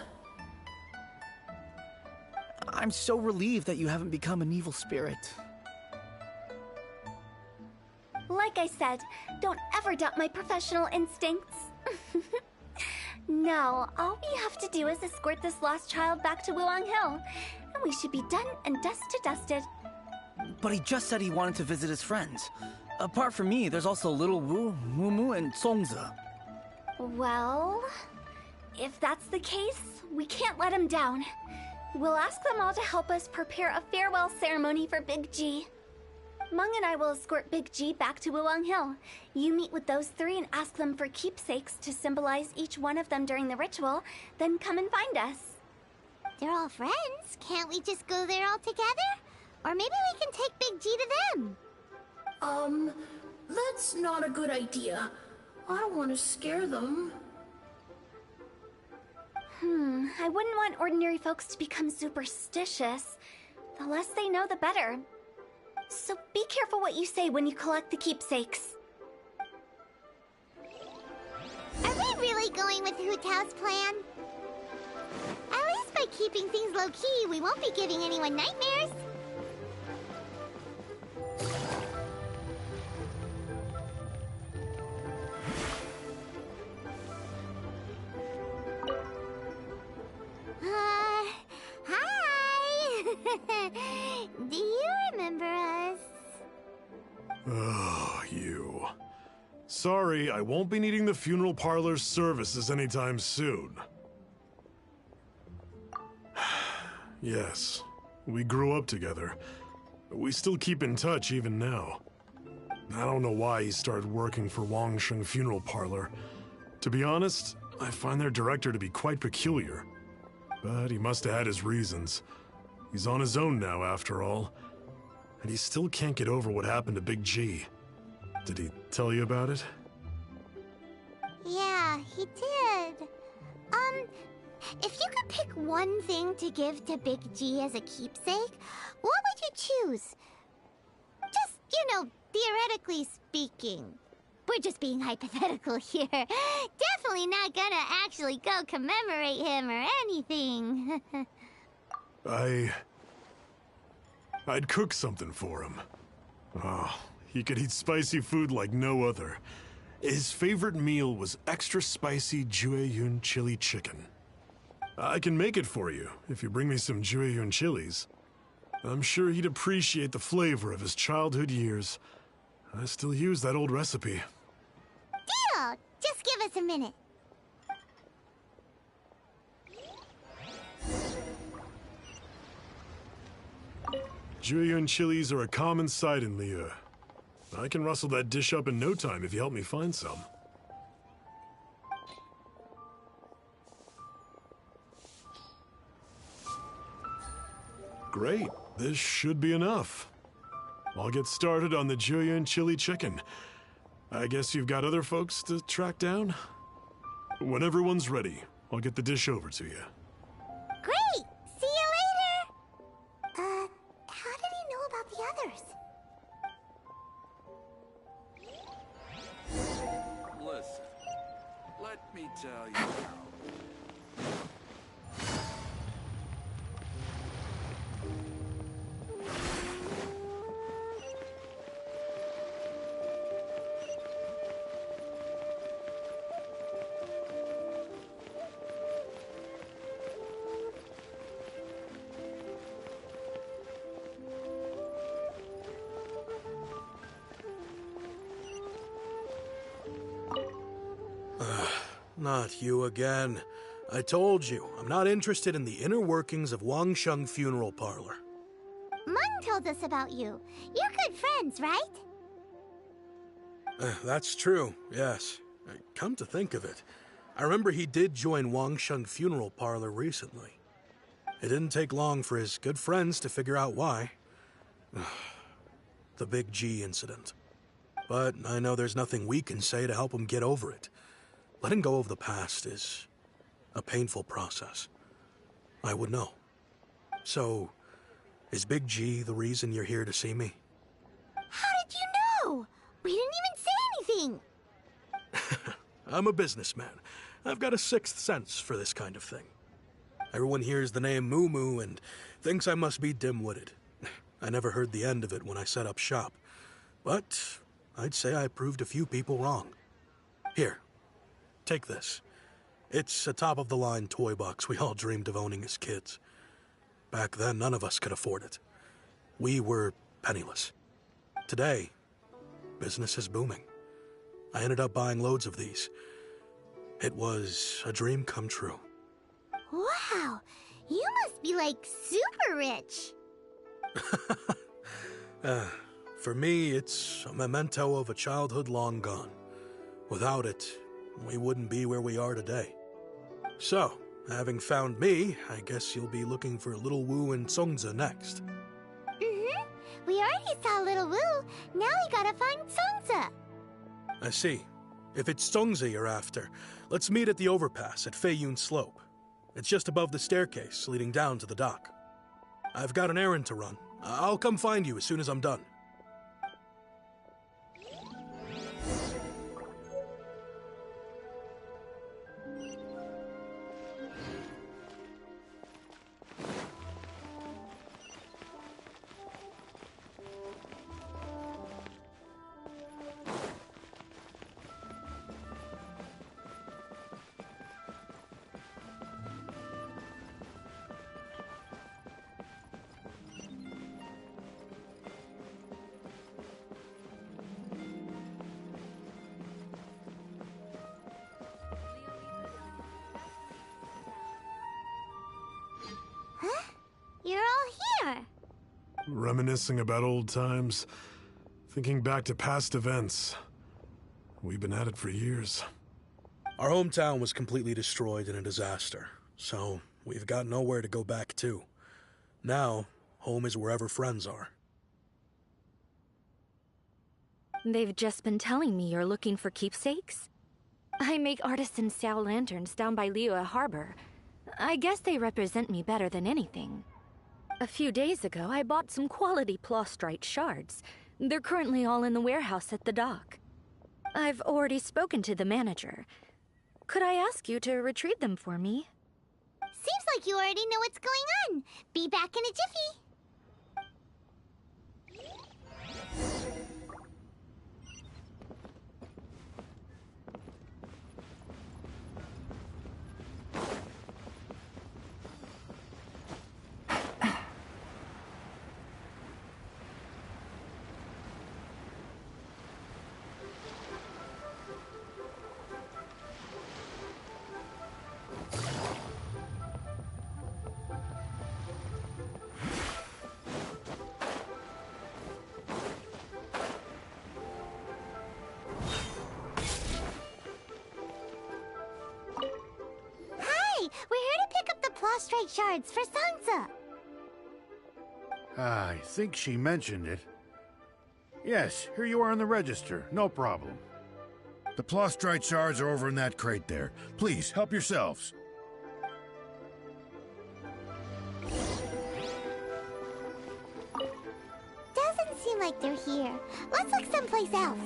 B: I'm so relieved that you haven't become an evil spirit.
C: Like I said, don't ever doubt my professional instincts. Now, all we have to do is escort this lost child back to Wuwang Hill, and we should be done and dust to dusted.
B: But he just said he wanted to visit his friends. Apart from me, there's also Little Wu, Mumu, and Songza.
C: Well, if that's the case, we can't let him down. We'll ask them all to help us prepare a farewell ceremony for Big G. Meng and I will escort Big G back to Wuwang Hill. You meet with those three and ask them for keepsakes to symbolize each one of them during the ritual, then come and find us.
A: They're all friends. Can't we just go there all together? Or maybe we can take Big G to them.
I: That's not a good idea. I don't want to scare them.
C: I wouldn't want ordinary folks to become superstitious. The less they know, the better. So be careful what you say when you collect the keepsakes.
A: Are we really going with Hutao's plan? At least by keeping things low-key, we won't be giving anyone nightmares. Hi! Do you remember us?
F: Oh, you. Sorry, I won't be needing the funeral parlor's services anytime soon. Yes, we grew up together. We still keep in touch even now. I don't know why he started working for Wangsheng Funeral Parlor. To be honest, I find their director to be quite peculiar. But he must have had his reasons. He's on his own now, after all. And he still can't get over what happened to Big G. Did he tell you about it?
A: Yeah, he did. If you could pick one thing to give to Big G as a keepsake, what would you choose? Just, theoretically speaking. We're just being hypothetical here. Definitely not gonna actually go commemorate him or anything.
F: I'd cook something for him. Oh, he could eat spicy food like no other. His favorite meal was extra spicy Jueyun chili chicken. I can make it for you if you bring me some Jueyun chilies. I'm sure he'd appreciate the flavor of his childhood years. I still use that old recipe.
A: Deal! Just give us a minute.
F: Julian chilies are a common sight in Liyue. I can rustle that dish up in no time if you help me find some. Great, this should be enough. I'll get started on the Julian chili chicken. I guess you've got other folks to track down? When everyone's ready, I'll get the dish over to you.
A: Great! See you later! How did he know about the others?
J: Listen, let me tell you how.
H: Not you again. I told you, I'm not interested in the inner workings of Wangsheng Funeral Parlor.
A: Mung told us about you. You're good friends, right?
H: That's true, yes. Come to think of it, I remember he did join Wangsheng Funeral Parlor recently. It didn't take long for his good friends to figure out why. The Big G incident. But I know there's nothing we can say to help him get over it. Letting go of the past is a painful process. I would know. So, is Big G the reason you're here to see me?
A: How did you know? We didn't even say anything.
H: I'm a businessman. I've got a sixth sense for this kind of thing. Everyone hears the name Moo Moo and thinks I must be dim-witted. I never heard the end of it when I set up shop. But I'd say I proved a few people wrong. Here. Take this. It's a top-of-the-line toy box we all dreamed of owning as kids. Back then, none of us could afford it. We were penniless. Today, business is booming. I ended up buying loads of these. It was a dream come true.
A: Wow, you must be like super rich.
H: For me, it's a memento of a childhood long gone. Without it, we wouldn't be where we are today. So, having found me, I guess you'll be looking for Little Wu and Songza next.
A: Mm-hmm. We already saw Little Wu. Now we gotta find Songza.
H: I see. If it's Songza you're after, let's meet at the overpass at Feiyun Slope. It's just above the staircase leading down to the dock. I've got an errand to run. I'll come find you as soon as I'm done.
A: You're all here.
F: Reminiscing about old times, thinking back to past events. We've been at it for years.
H: Our hometown was completely destroyed in a disaster, so we've got nowhere to go back to. Now, home is wherever friends are.
G: They've just been telling me you're looking for keepsakes. I make artisan Sao lanterns down by Liyue Harbor. I guess they represent me better than anything. A few days ago, I bought some quality plastrite shards. They're currently all in the warehouse at the dock. I've already spoken to the manager. Could I ask you to retrieve them for me?
A: Seems like you already know what's going on. Be back in a jiffy. Plostite shards for Sansa.
K: I think she mentioned it. Yes, here you are on the register. No problem. The Plostite shards are over in that crate there. Please, help yourselves.
A: Doesn't seem like they're here. Let's look someplace else.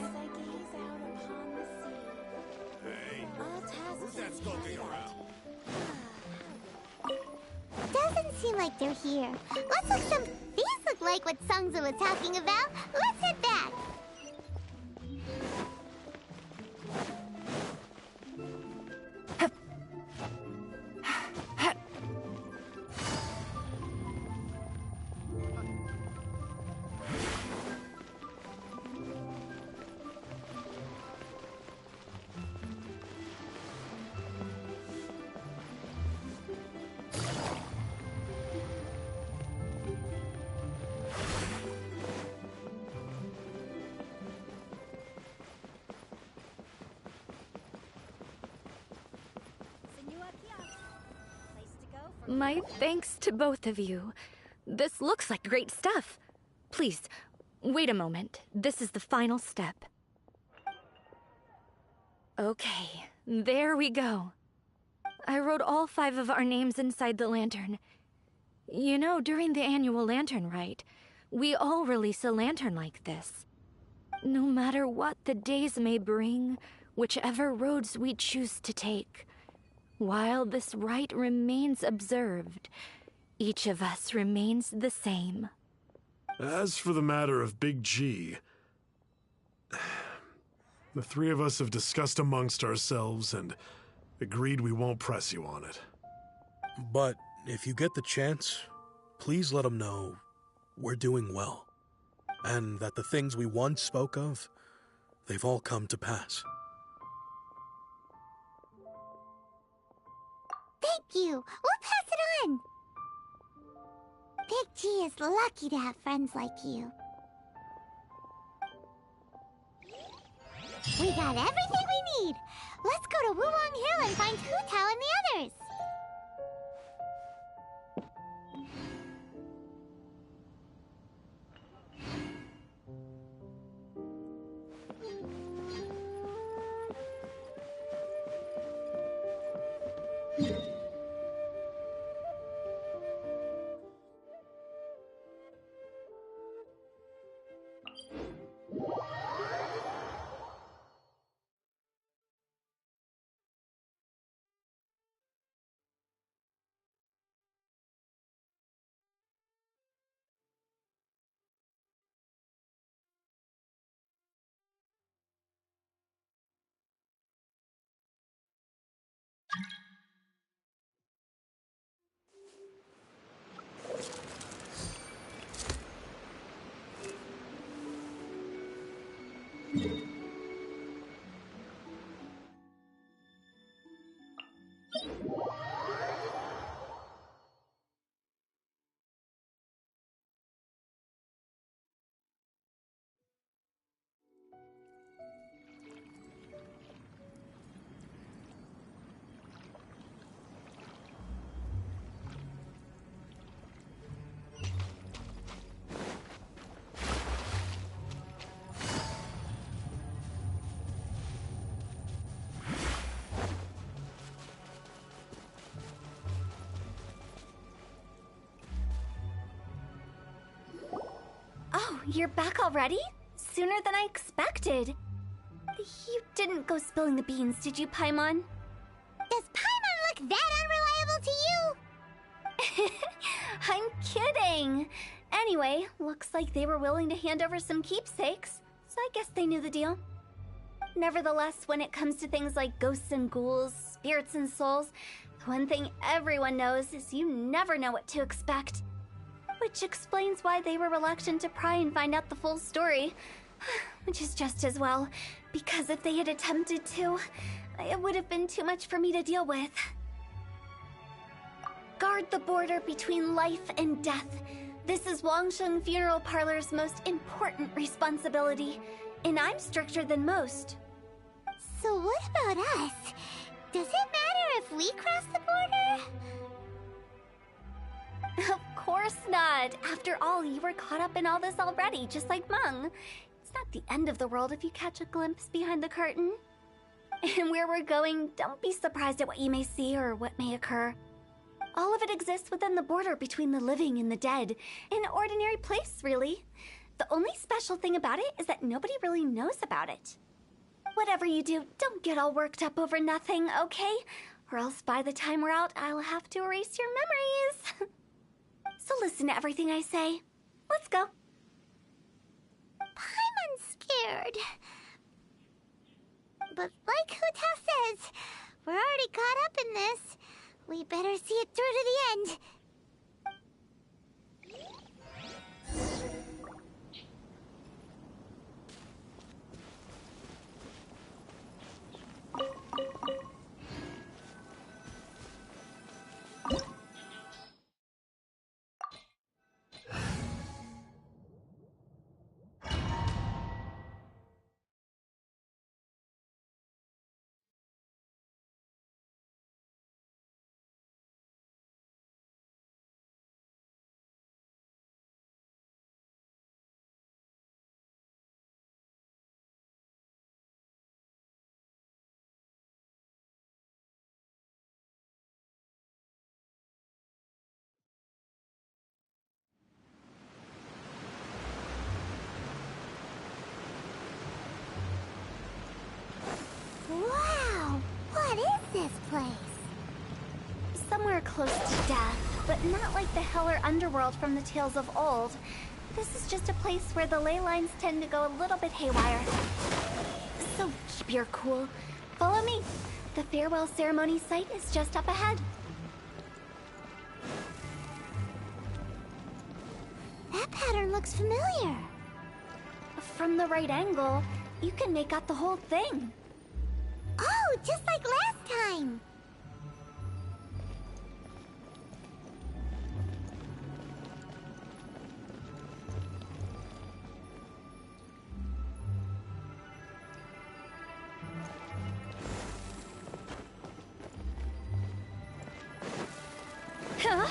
K: Hey, who's that skulking around?
A: Doesn't seem like they're here. Let's look some... These look like what Sungza was talking about. Let's head back.
G: My thanks to both of you. This looks like great stuff. Please, wait a moment. This is the final step. Okay, there we go. I wrote all 5 of our names inside the lantern. You know, during the annual lantern rite, we all release a lantern like this. No matter what the days may bring, whichever roads we choose to take, while this rite remains observed, each of us remains the same.
F: As for the matter of Big G, the 3 of us have discussed amongst ourselves and agreed we won't press you on it.
E: But if you get the chance, please let them know we're doing well, and that the things we once spoke of, they've all come to pass.
A: Thank you. We'll pass it on. Big G is lucky to have friends like you. We got everything we need. Let's go to Wulong Hill and find Hutao and the others.
C: Oh, you're back already? Sooner than I expected. You didn't go spilling the beans, did you, Paimon?
A: Does Paimon look that unreliable to you?
C: I'm kidding. Anyway, looks like they were willing to hand over some keepsakes, so I guess they knew the deal. Nevertheless, when it comes to things like ghosts and ghouls, spirits and souls, the one thing everyone knows is you never know what to expect. Which explains why they were reluctant to pry and find out the full story. Which is just as well, because if they had attempted to, it would have been too much for me to deal with. Guard the border between life and death. This is Wangsheng Funeral Parlor's most important responsibility, and I'm stricter than most.
A: So what about us? Does it matter if we cross the border?
C: Of course not. After all, you were caught up in all this already, just like Mung. It's not the end of the world if you catch a glimpse behind the curtain. And where we're going, don't be surprised at what you may see or what may occur. All of it exists within the border between the living and the dead. An ordinary place, really. The only special thing about it is that nobody really knows about it. Whatever you do, don't get all worked up over nothing, okay? Or else by the time we're out, I'll have to erase your memories. So listen to everything I say. Let's go.
A: I'm scared. But like Hutao says, we're already caught up in this. We better see it through to the end. Wow! What is this place?
C: Somewhere close to death, but not like the hell or underworld from the tales of old. This is just a place where the ley lines tend to go a little bit haywire. So keep your cool. Follow me. The farewell ceremony site is just up ahead.
A: That pattern looks familiar.
C: From the right angle, you can make out the whole thing.
A: Oh, just like last time.
C: Huh?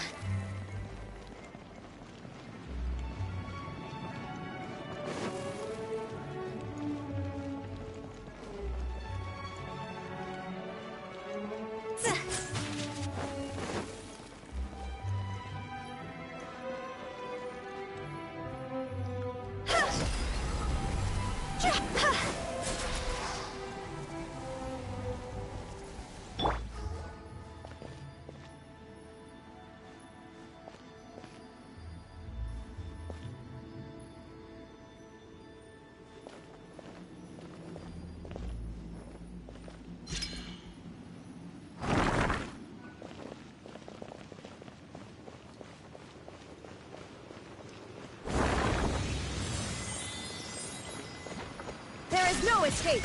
L: There is no escape.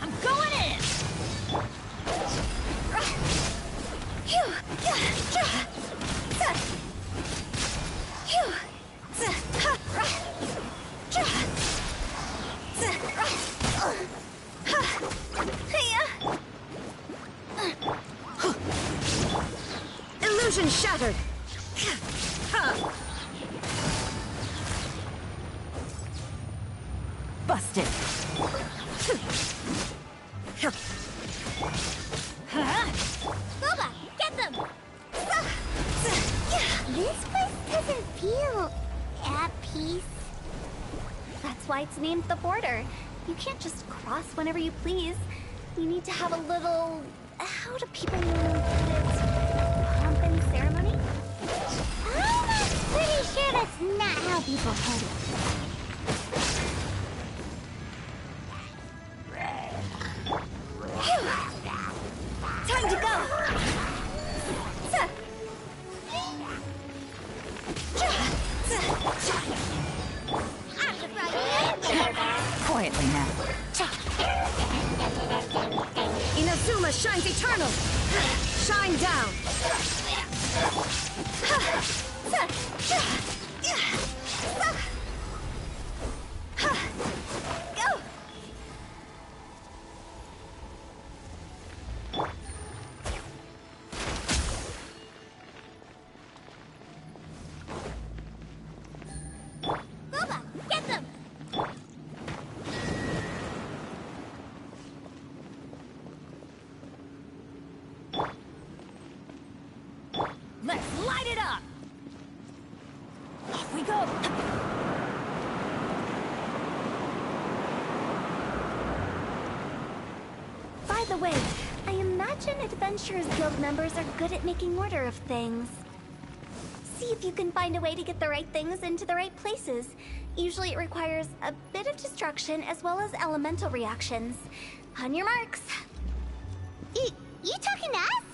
L: I'm going in. Illusion shattered. Busted.
A: Boba, get them! This place doesn't feel at peace.
C: That's why it's named the border. You can't just cross whenever you please. You need to have a little... how do people put it? Pomp and ceremony?
A: I'm pretty sure that's not how people put it.
C: Time to go!
L: Quietly now. Inazuma shines eternal. Shine down.
C: Go! go! By the way, I imagine Adventurers Guild members are good at making order of things. See if you can find a way to get the right things into the right places. Usually it requires a bit of destruction as well as elemental reactions. On your marks.
A: You talking to us?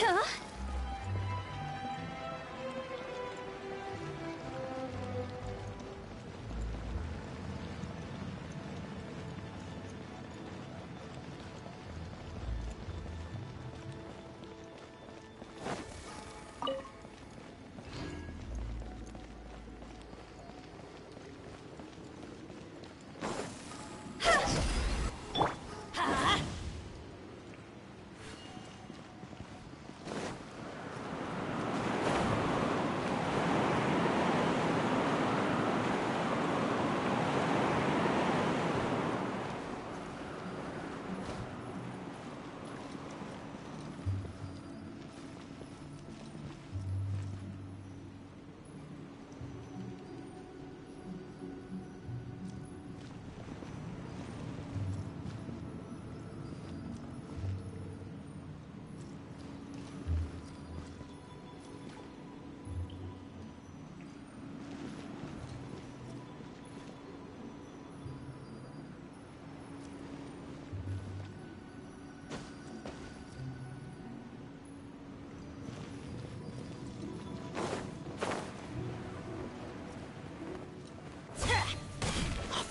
C: Huh?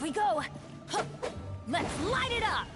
C: We go! Huh. Let's light it up!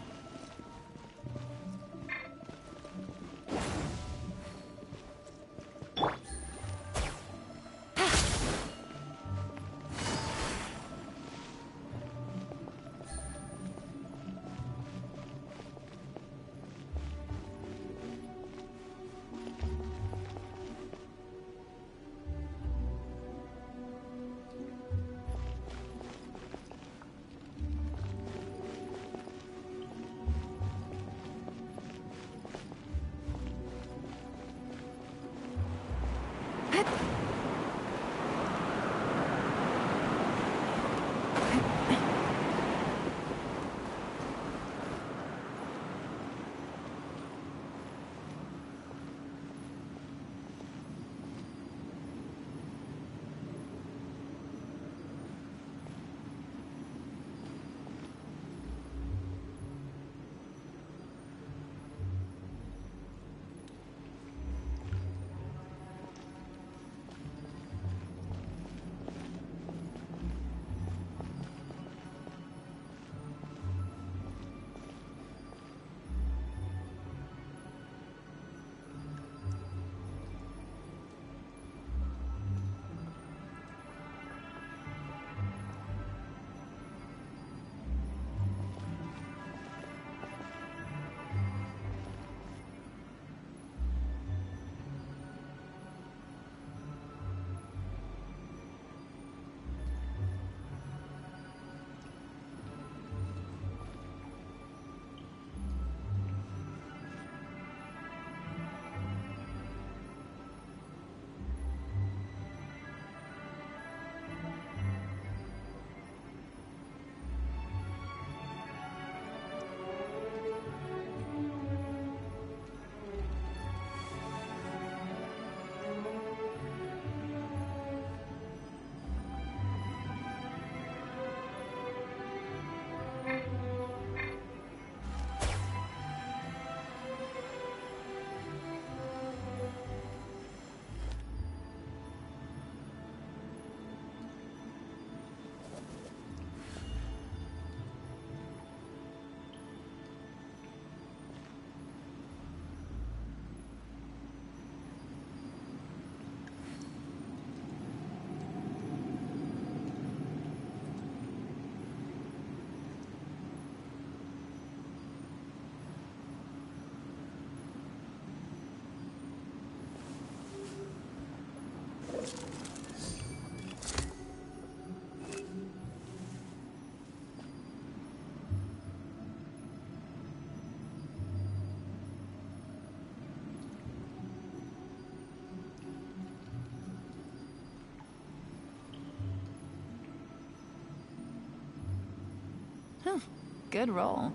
L: Good roll.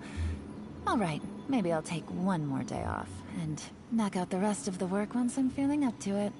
L: All right, maybe I'll take one more day off and knock out the rest of the work once I'm feeling up to it.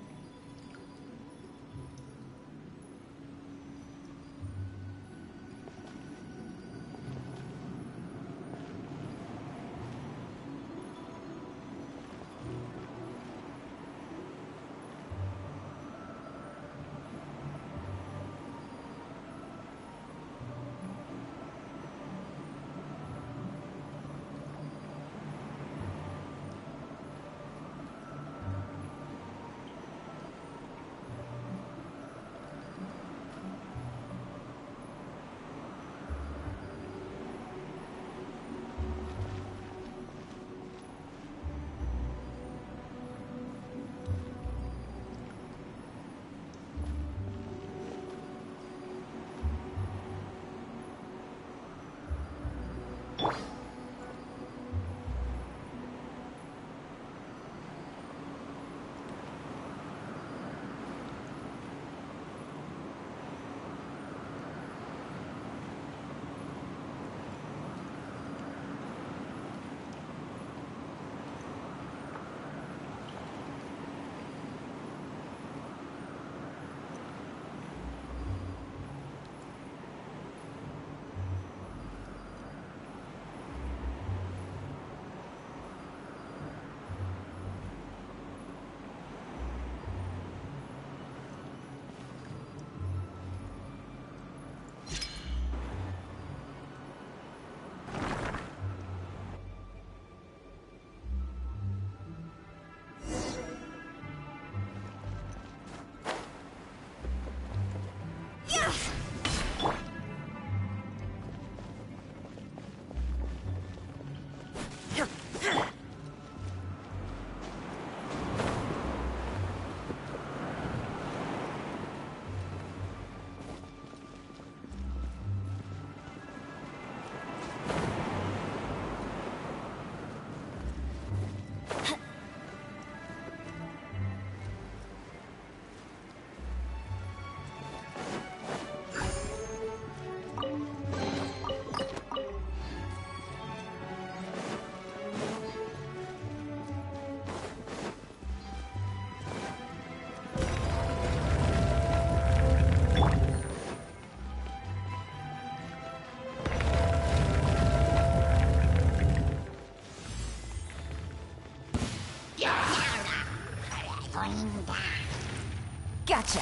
L: Gotcha.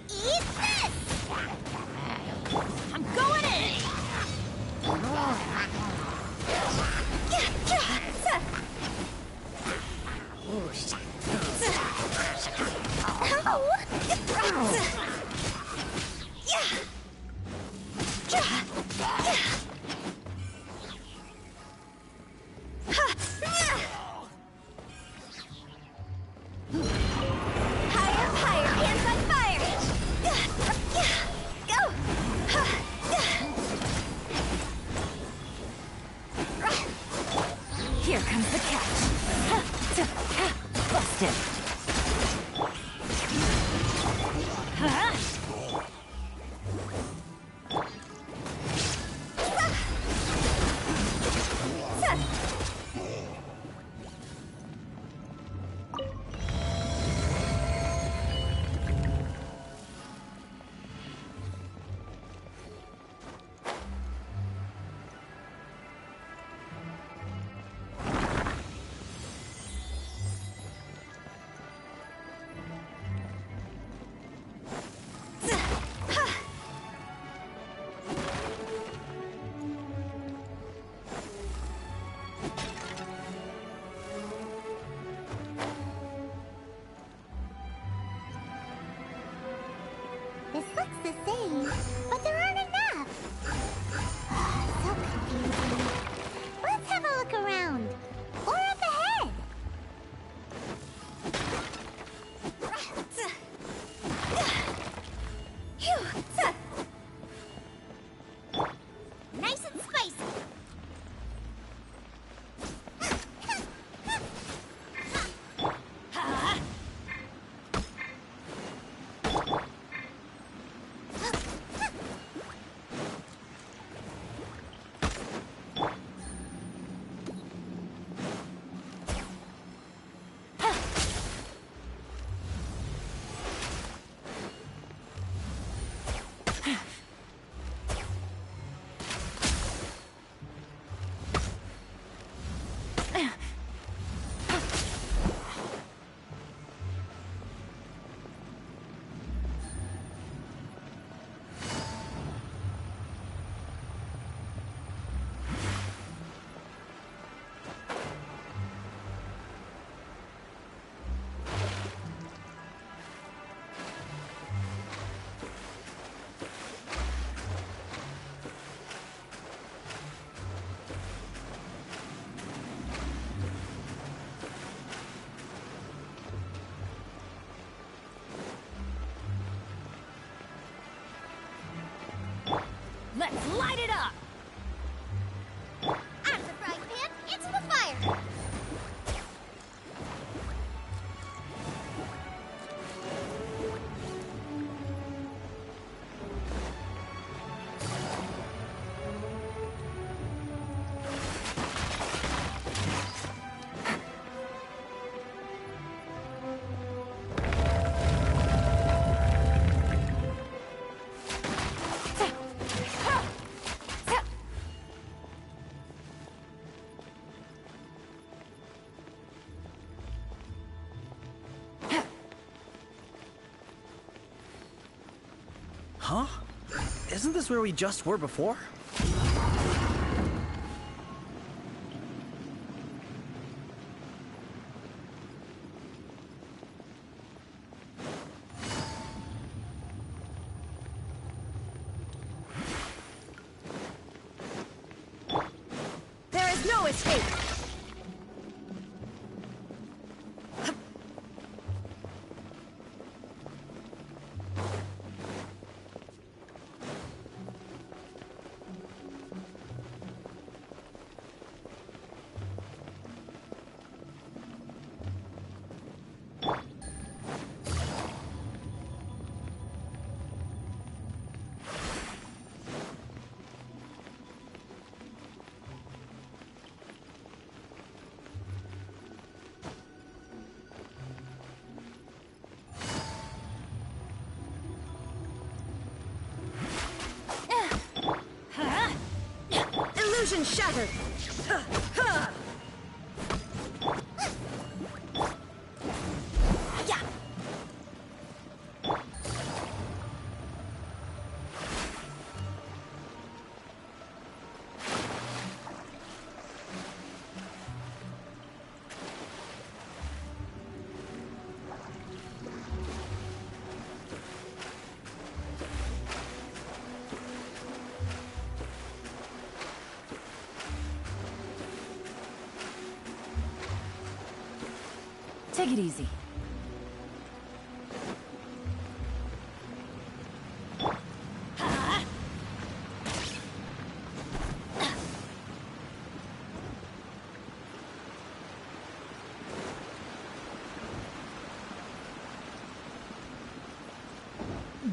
A: Eat this! I'm going in!
C: Higher, higher, hands on fire! Go!
L: Here comes the catch. Busted.
A: This looks the same, but there aren't enough. So confusing. Let's have a look around. Or up ahead. Nice and spicy. Let's light it up! Out of the frying pan, into the fire!
B: Huh? Isn't this where we just were before?
C: There is no escape!
M: Illusion shattered! Yeah.
L: Take it easy.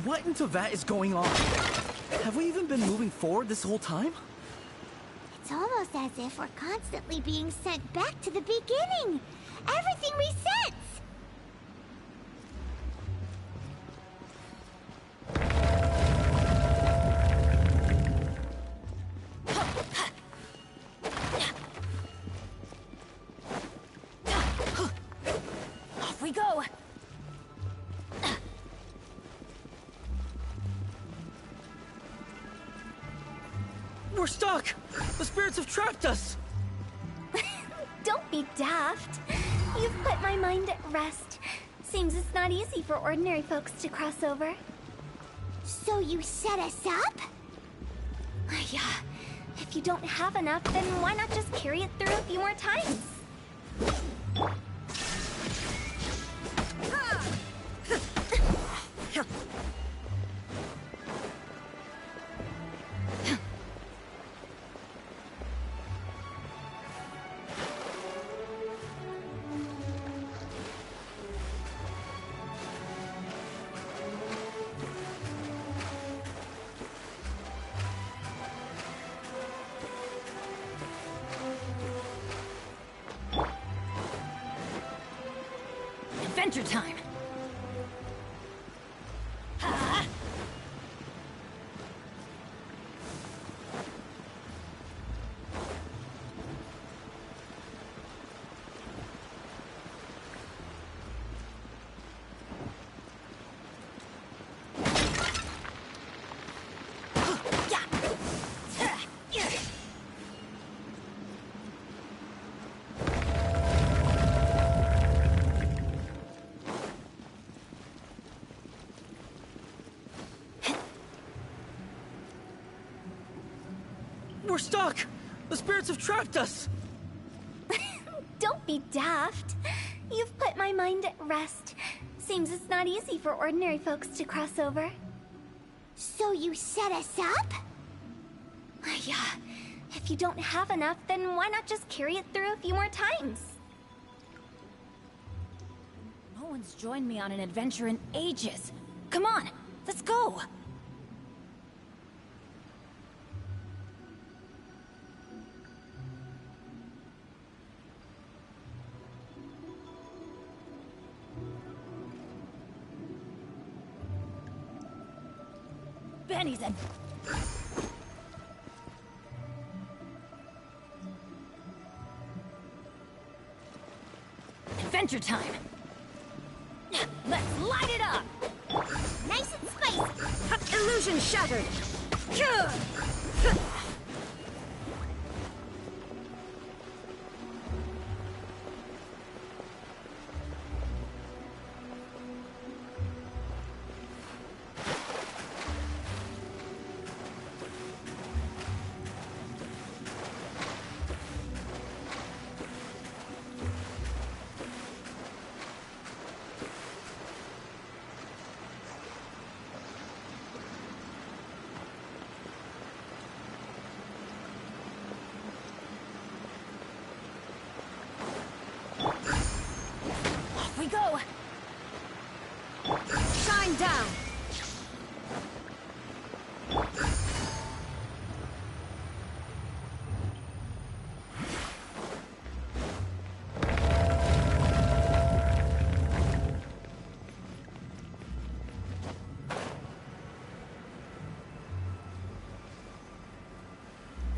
B: What in Teyvat is going on? Have we even been moving forward this whole time?
A: It's almost as if we're constantly being sent back to the beginning. Everything resets!
M: Off we go!
B: We're stuck! The spirits have trapped us!
C: Don't be daft. You've put my mind at rest. Seems it's not easy for ordinary folks to cross over.
A: So you set us up?
C: Yeah. If you don't have enough, then why not just carry it through a few more times?
M: Adventure time!
B: We're stuck! The spirits have trapped us!
C: Don't be daft. You've put my mind at rest. Seems it's not easy for ordinary folks to cross over.
A: So you set us up?
C: Yeah. If you don't have enough, then why not just carry it through a few more times?
M: No one's joined me on an adventure in ages. Come on, let's go! Benny's in. Adventure time! Let's light it up!
A: Nice and spicy!
M: Illusion shattered!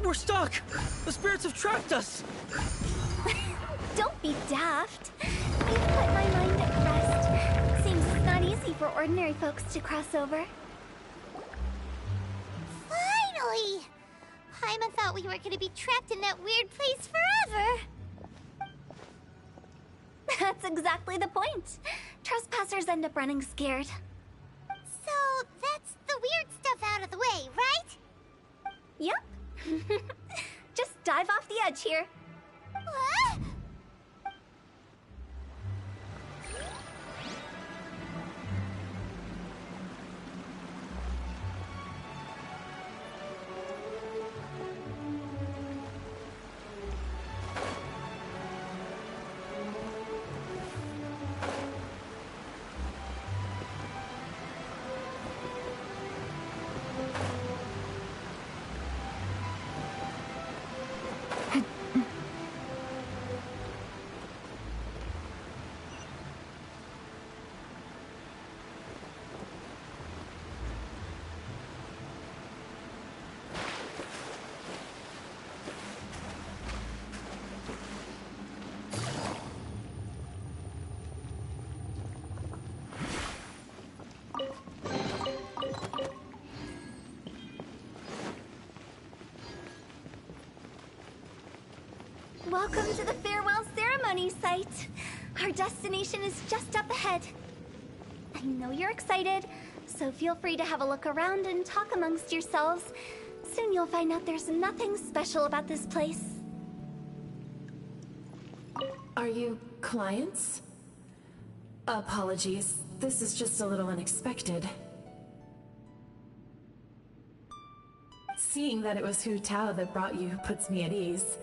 B: We're stuck! The spirits have trapped us!
C: Don't be daft. You've put my mind at rest. Seems it's not easy for ordinary folks to cross over.
A: Finally! Paimon thought we were gonna be trapped in that weird place forever.
C: That's exactly the point. Trespassers end up running scared.
A: So, that's the weird stuff out of the way, right?
C: Yep. Just dive off the edge here.
A: What?
C: Welcome to the farewell ceremony site. Our destination is just up ahead. I know you're excited, so feel free to have a look around and talk amongst yourselves. Soon you'll find out there's nothing special about this place.
I: Are you clients? Apologies. This is just a little unexpected. Seeing that it was Hutao that brought you puts me at ease.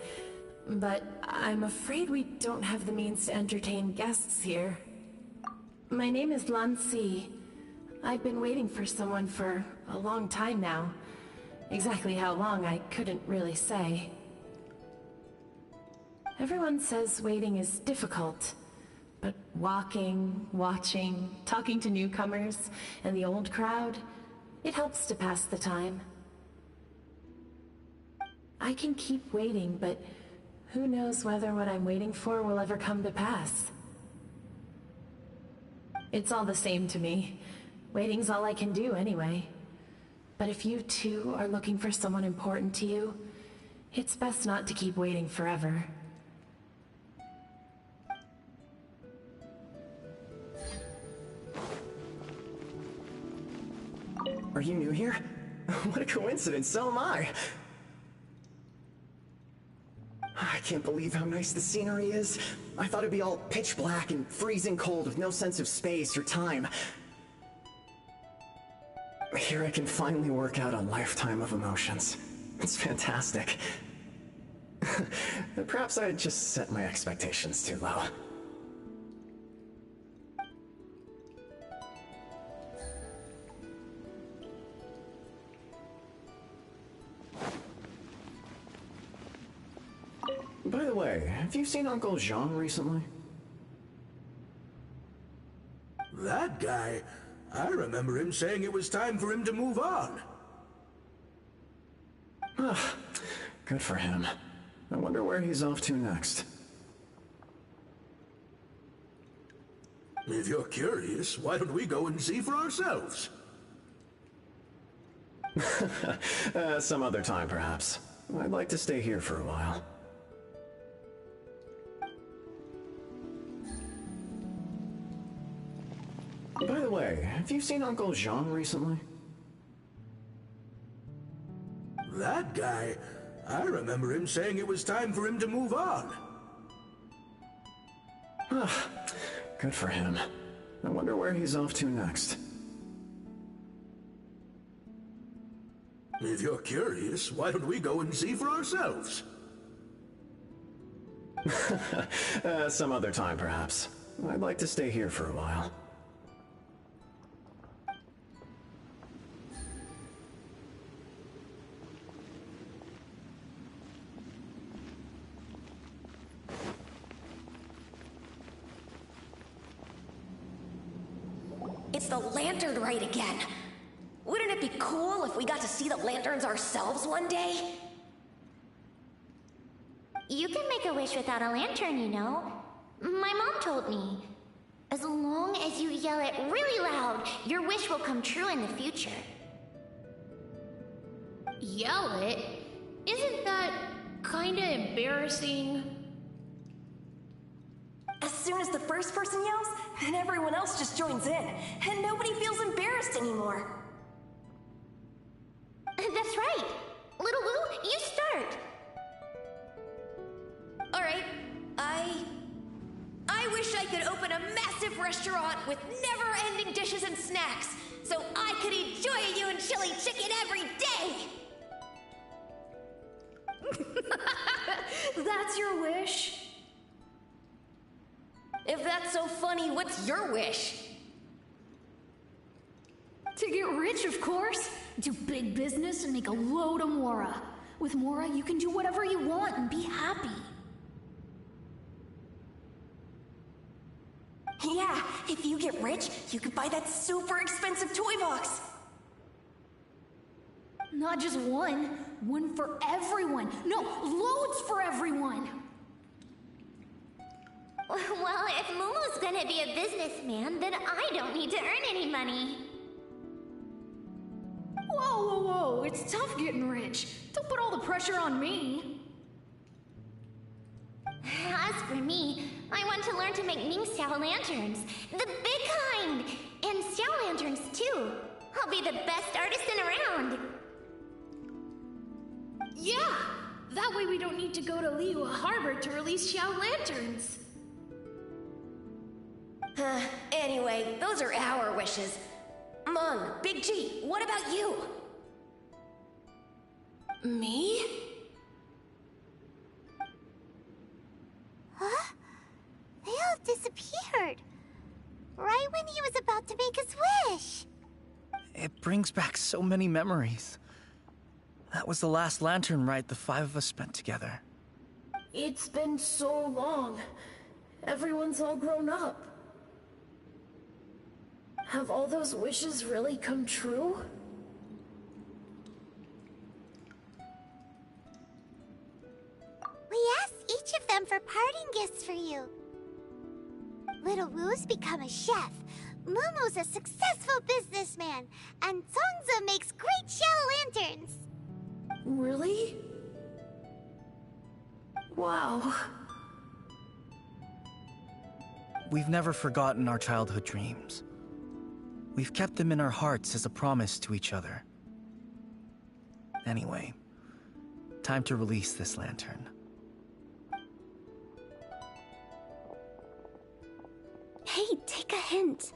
I: But I'm afraid we don't have the means to entertain guests here. My name is Lan Si. I've been waiting for someone for a long time now. Exactly how long, I couldn't really say. Everyone says waiting is difficult, but walking, watching, talking to newcomers, and the old crowd, it helps to pass the time. I can keep waiting, but who knows whether what I'm waiting for will ever come to pass. It's all the same to me. Waiting's all I can do anyway. But if you too are looking for someone important to you, it's best not to keep waiting forever.
N: Are you new here? What a coincidence, so am I! I can't believe how nice the scenery is. I thought it'd be all pitch black and freezing cold with no sense of space or time. Here I can finally work out a lifetime of emotions. It's fantastic. Perhaps I just set my expectations too low. By the way, have you seen Uncle Jean recently?
H: That guy? I remember him saying it was time for him to move on.
N: Good for him. I wonder where he's off to next.
H: If you're curious, why don't we go and see for ourselves?
N: Some other time, perhaps. I'd like to stay here for a while. By the way, have you seen Uncle Jean recently?
H: That guy? I remember him saying it was time for him to move on.
N: Good for him. I wonder where he's off to next.
H: If you're curious, why don't we go and see for ourselves?
N: Some other time, perhaps. I'd like to stay here for a while.
O: It's the lantern rite again. Wouldn't it be cool if we got to see the lanterns ourselves one day?
A: You can make a wish without a lantern, you know. My mom told me. As long as you yell it really loud, your wish will come true in the future.
P: Yell it? Isn't that kinda embarrassing?
O: As soon as the first person yells, then everyone else just joins in, and nobody feels embarrassed anymore.
A: That's right. Little Wu, you start.
O: Alright, I wish I could open a massive restaurant with never-ending dishes and snacks, so I could enjoy you and chili chicken every day!
P: That's your wish?
O: If that's so funny, what's your wish?
P: To get rich, of course. Do big business and make a load of Mora. With Mora, you can do whatever you want and be happy.
O: Yeah, if you get rich, you could buy that super expensive toy box.
P: Not just one. One for everyone. No, loads for everyone.
A: Well, if Momo's gonna be a businessman, then I don't need to earn any money.
P: Whoa, whoa, whoa. It's tough getting rich. Don't put all the pressure on me.
A: As for me, I want to learn to make Ning-Xiao lanterns. The big kind! And Xiao lanterns, too. I'll be the best artisan around.
P: Yeah! That way we don't need to go to Liyue Harbor to release Xiao lanterns.
O: Anyway, those are our wishes. Mung, Big G, what about you? Me?
A: Huh? They all disappeared. Right when he was about to make his wish.
B: It brings back so many memories. That was the last lantern ride the five of us spent together.
I: It's been so long. Everyone's all grown up. Have all those wishes really come true?
A: We asked each of them for parting gifts for you. Little Wu's become a chef, Momo's a successful businessman, and Zongza makes great Xiao lanterns.
I: Really? Wow.
B: We've never forgotten our childhood dreams. We've kept them in our hearts as a promise to each other. Anyway, time to release this lantern.
C: Hey, take a hint.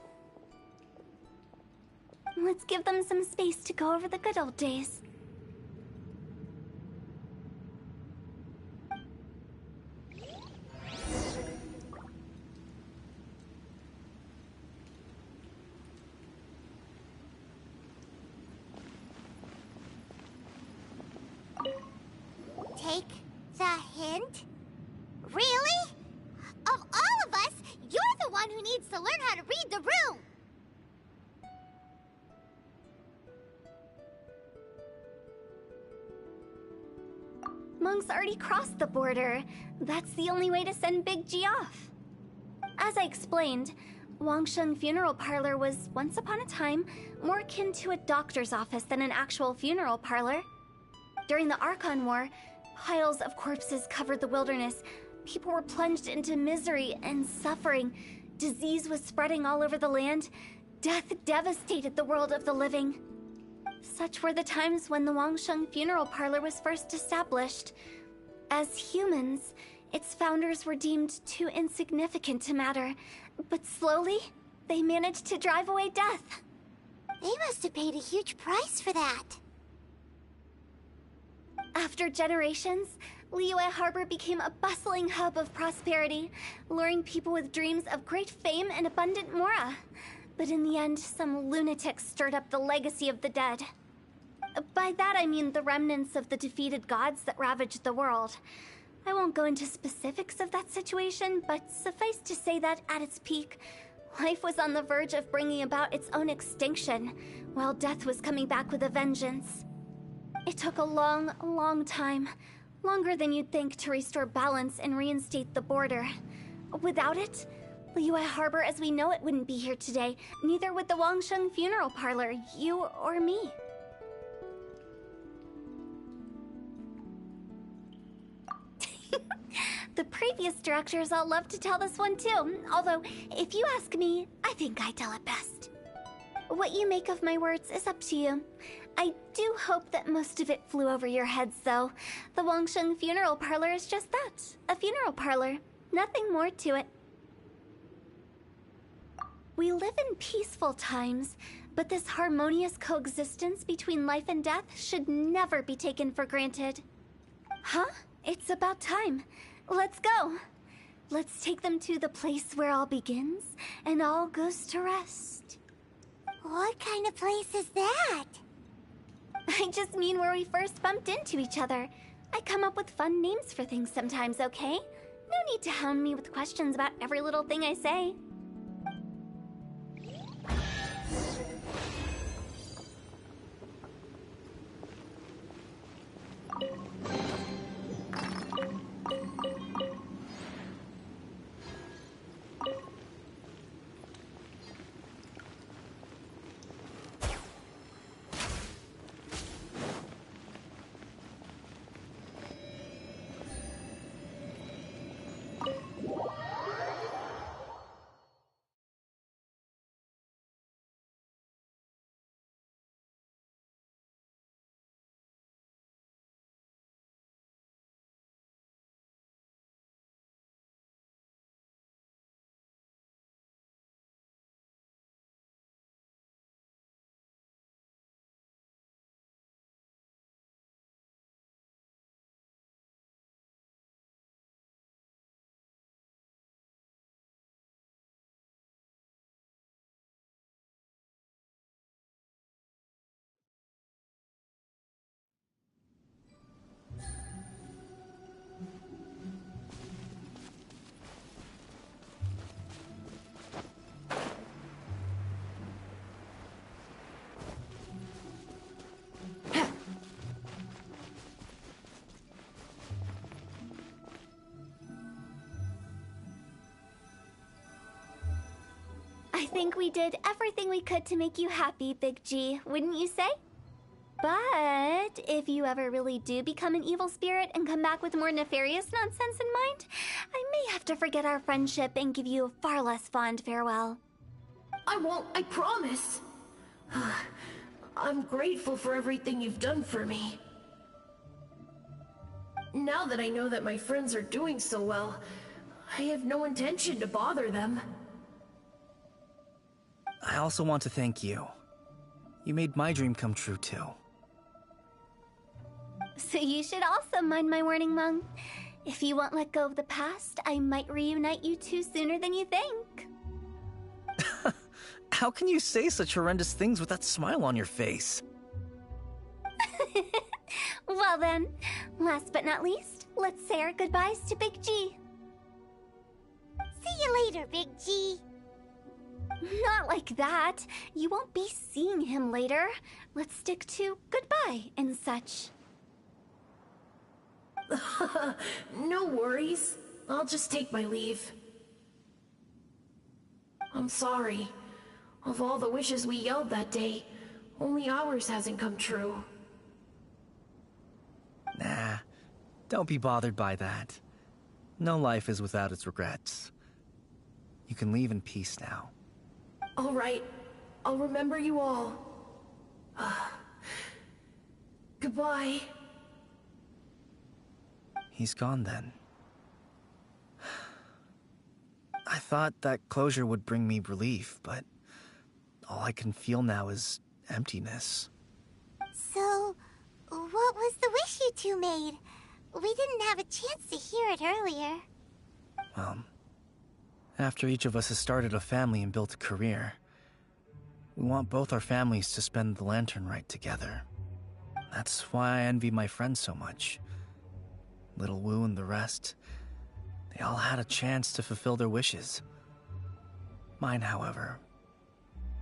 C: Let's give them some space to go over the good old days.
A: Take the hint? Really? Of all of us, you're the one who needs to learn how to read the room!
C: Monk's already crossed the border. That's the only way to send Big G off. As I explained, Wangsheng Funeral Parlor was, once upon a time, more akin to a doctor's office than an actual funeral parlor. During the Archon War, piles of corpses covered the wilderness. People were plunged into misery and suffering. Disease was spreading all over the land. Death devastated the world of the living. Such were the times when the Wangsheng Funeral Parlor was first established. As humans, its founders were deemed too insignificant to matter, but slowly, they managed to drive away death.
A: They must have paid a huge price for that.
C: After generations, Liyue Harbor became a bustling hub of prosperity, luring people with dreams of great fame and abundant mora. But in the end, some lunatics stirred up the legacy of the dead. By that I mean the remnants of the defeated gods that ravaged the world. I won't go into specifics of that situation, but suffice to say that at its peak, life was on the verge of bringing about its own extinction, while death was coming back with a vengeance. It took a long, long time, Longer than you'd think to restore balance and reinstate the border. Without it, Liyue Harbor as we know it wouldn't be here today. Neither would the Wangsheng Funeral Parlor, you or me. The previous directors all love to tell this one too, although, if you ask me, I think I tell it best. What you make of my words is up to you. I do hope that most of it flew over your heads, though. The Wangsheng Funeral Parlor is just that, a funeral parlor. Nothing more to it. We live in peaceful times, but this harmonious coexistence between life and death should never be taken for granted. Huh? It's about time. Let's go. Let's take them to the place where all begins and all goes to rest.
A: What kind of place is that?
C: I just mean where we first bumped into each other. I come up with fun names for things sometimes, okay? No need to hound me with questions about every little thing I say. I think we did everything we could to make you happy, Big G, wouldn't you say? But if you ever really do become an evil spirit and come back with more nefarious nonsense in mind, I may have to forget our friendship and give you a far less fond farewell.
I: I won't, I promise. I'm grateful for everything you've done for me. Now that I know that my friends are doing so well, I have no intention to bother them.
B: I also want to thank you. You made my dream come true, too.
C: So you should also mind my warning, Mung. If you won't let go of the past, I might reunite you two sooner than you think.
B: How can you say such horrendous things with that smile on your face?
C: Well then, last but not least, let's say our goodbyes to Big G.
A: See you later, Big G.
C: Not like that. You won't be seeing him later. Let's stick to goodbye and such.
I: No worries. I'll just take my leave. I'm sorry. Of all the wishes we yelled that day, only ours hasn't come true.
B: Nah, don't be bothered by that. No life is without its regrets. You can leave in peace now.
I: All right. I'll remember you all. Goodbye.
B: He's gone then. I thought that closure would bring me relief, but all I can feel now is emptiness.
A: So, what was the wish you two made? We didn't have a chance to hear it earlier.
B: Well, after each of us has started a family and built a career, we want both our families to spend the Lantern Rite together. That's why I envy my friends so much. Little Wu and the rest, they all had a chance to fulfill their wishes. Mine, however,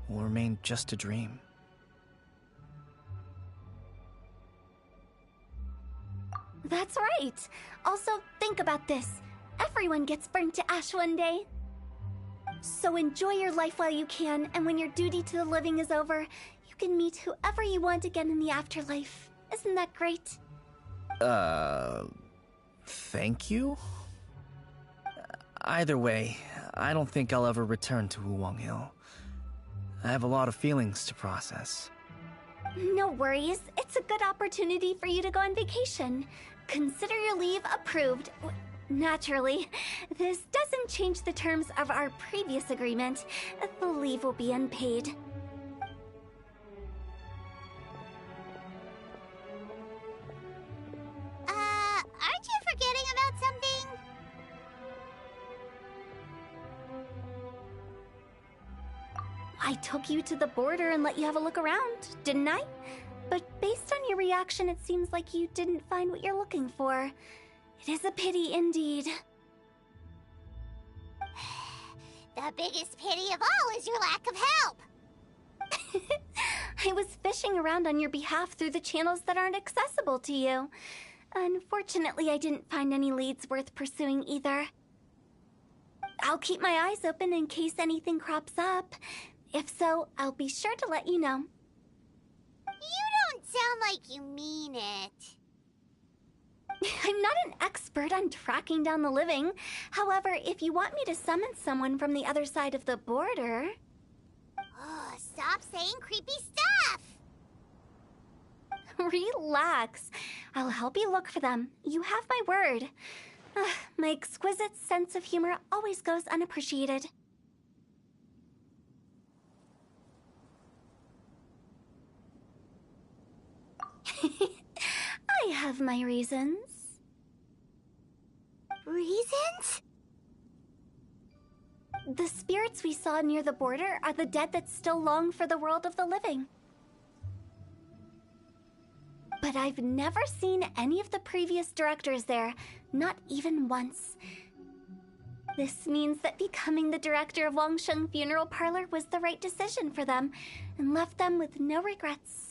B: will remain just a dream.
C: That's right. Also, think about this. Everyone gets burnt to ash one day. So enjoy your life while you can, and when your duty to the living is over, you can meet whoever you want again in the afterlife. Isn't that great?
B: Thank you? Either way, I don't think I'll ever return to Wuwang Hill. I have a lot of feelings to process.
C: No worries. It's a good opportunity for you to go on vacation. Consider your leave approved. Naturally, this doesn't change the terms of our previous agreement. The leave will be unpaid.
A: Aren't you forgetting about something?
C: I took you to the border and let you have a look around, didn't I? But based on your reaction, it seems like you didn't find what you're looking for. It is a pity indeed.
A: The biggest pity of all is your lack of help.
C: I was fishing around on your behalf through the channels that aren't accessible to you. Unfortunately, I didn't find any leads worth pursuing either. I'll keep my eyes open in case anything crops up. If so, I'll be sure to let you know.
A: You don't sound like you mean it.
C: I'm not an expert on tracking down the living. However, if you want me to summon someone from the other side of the border...
A: Oh, stop saying creepy stuff!
C: Relax. I'll help you look for them. You have my word. My exquisite sense of humor always goes unappreciated. I have my reasons.
A: Reasons?
C: The spirits we saw near the border are the dead that still long for the world of the living. But I've never seen any of the previous directors there, not even once. This means that becoming the director of Wangsheng Funeral Parlor was the right decision for them, and left them with no regrets.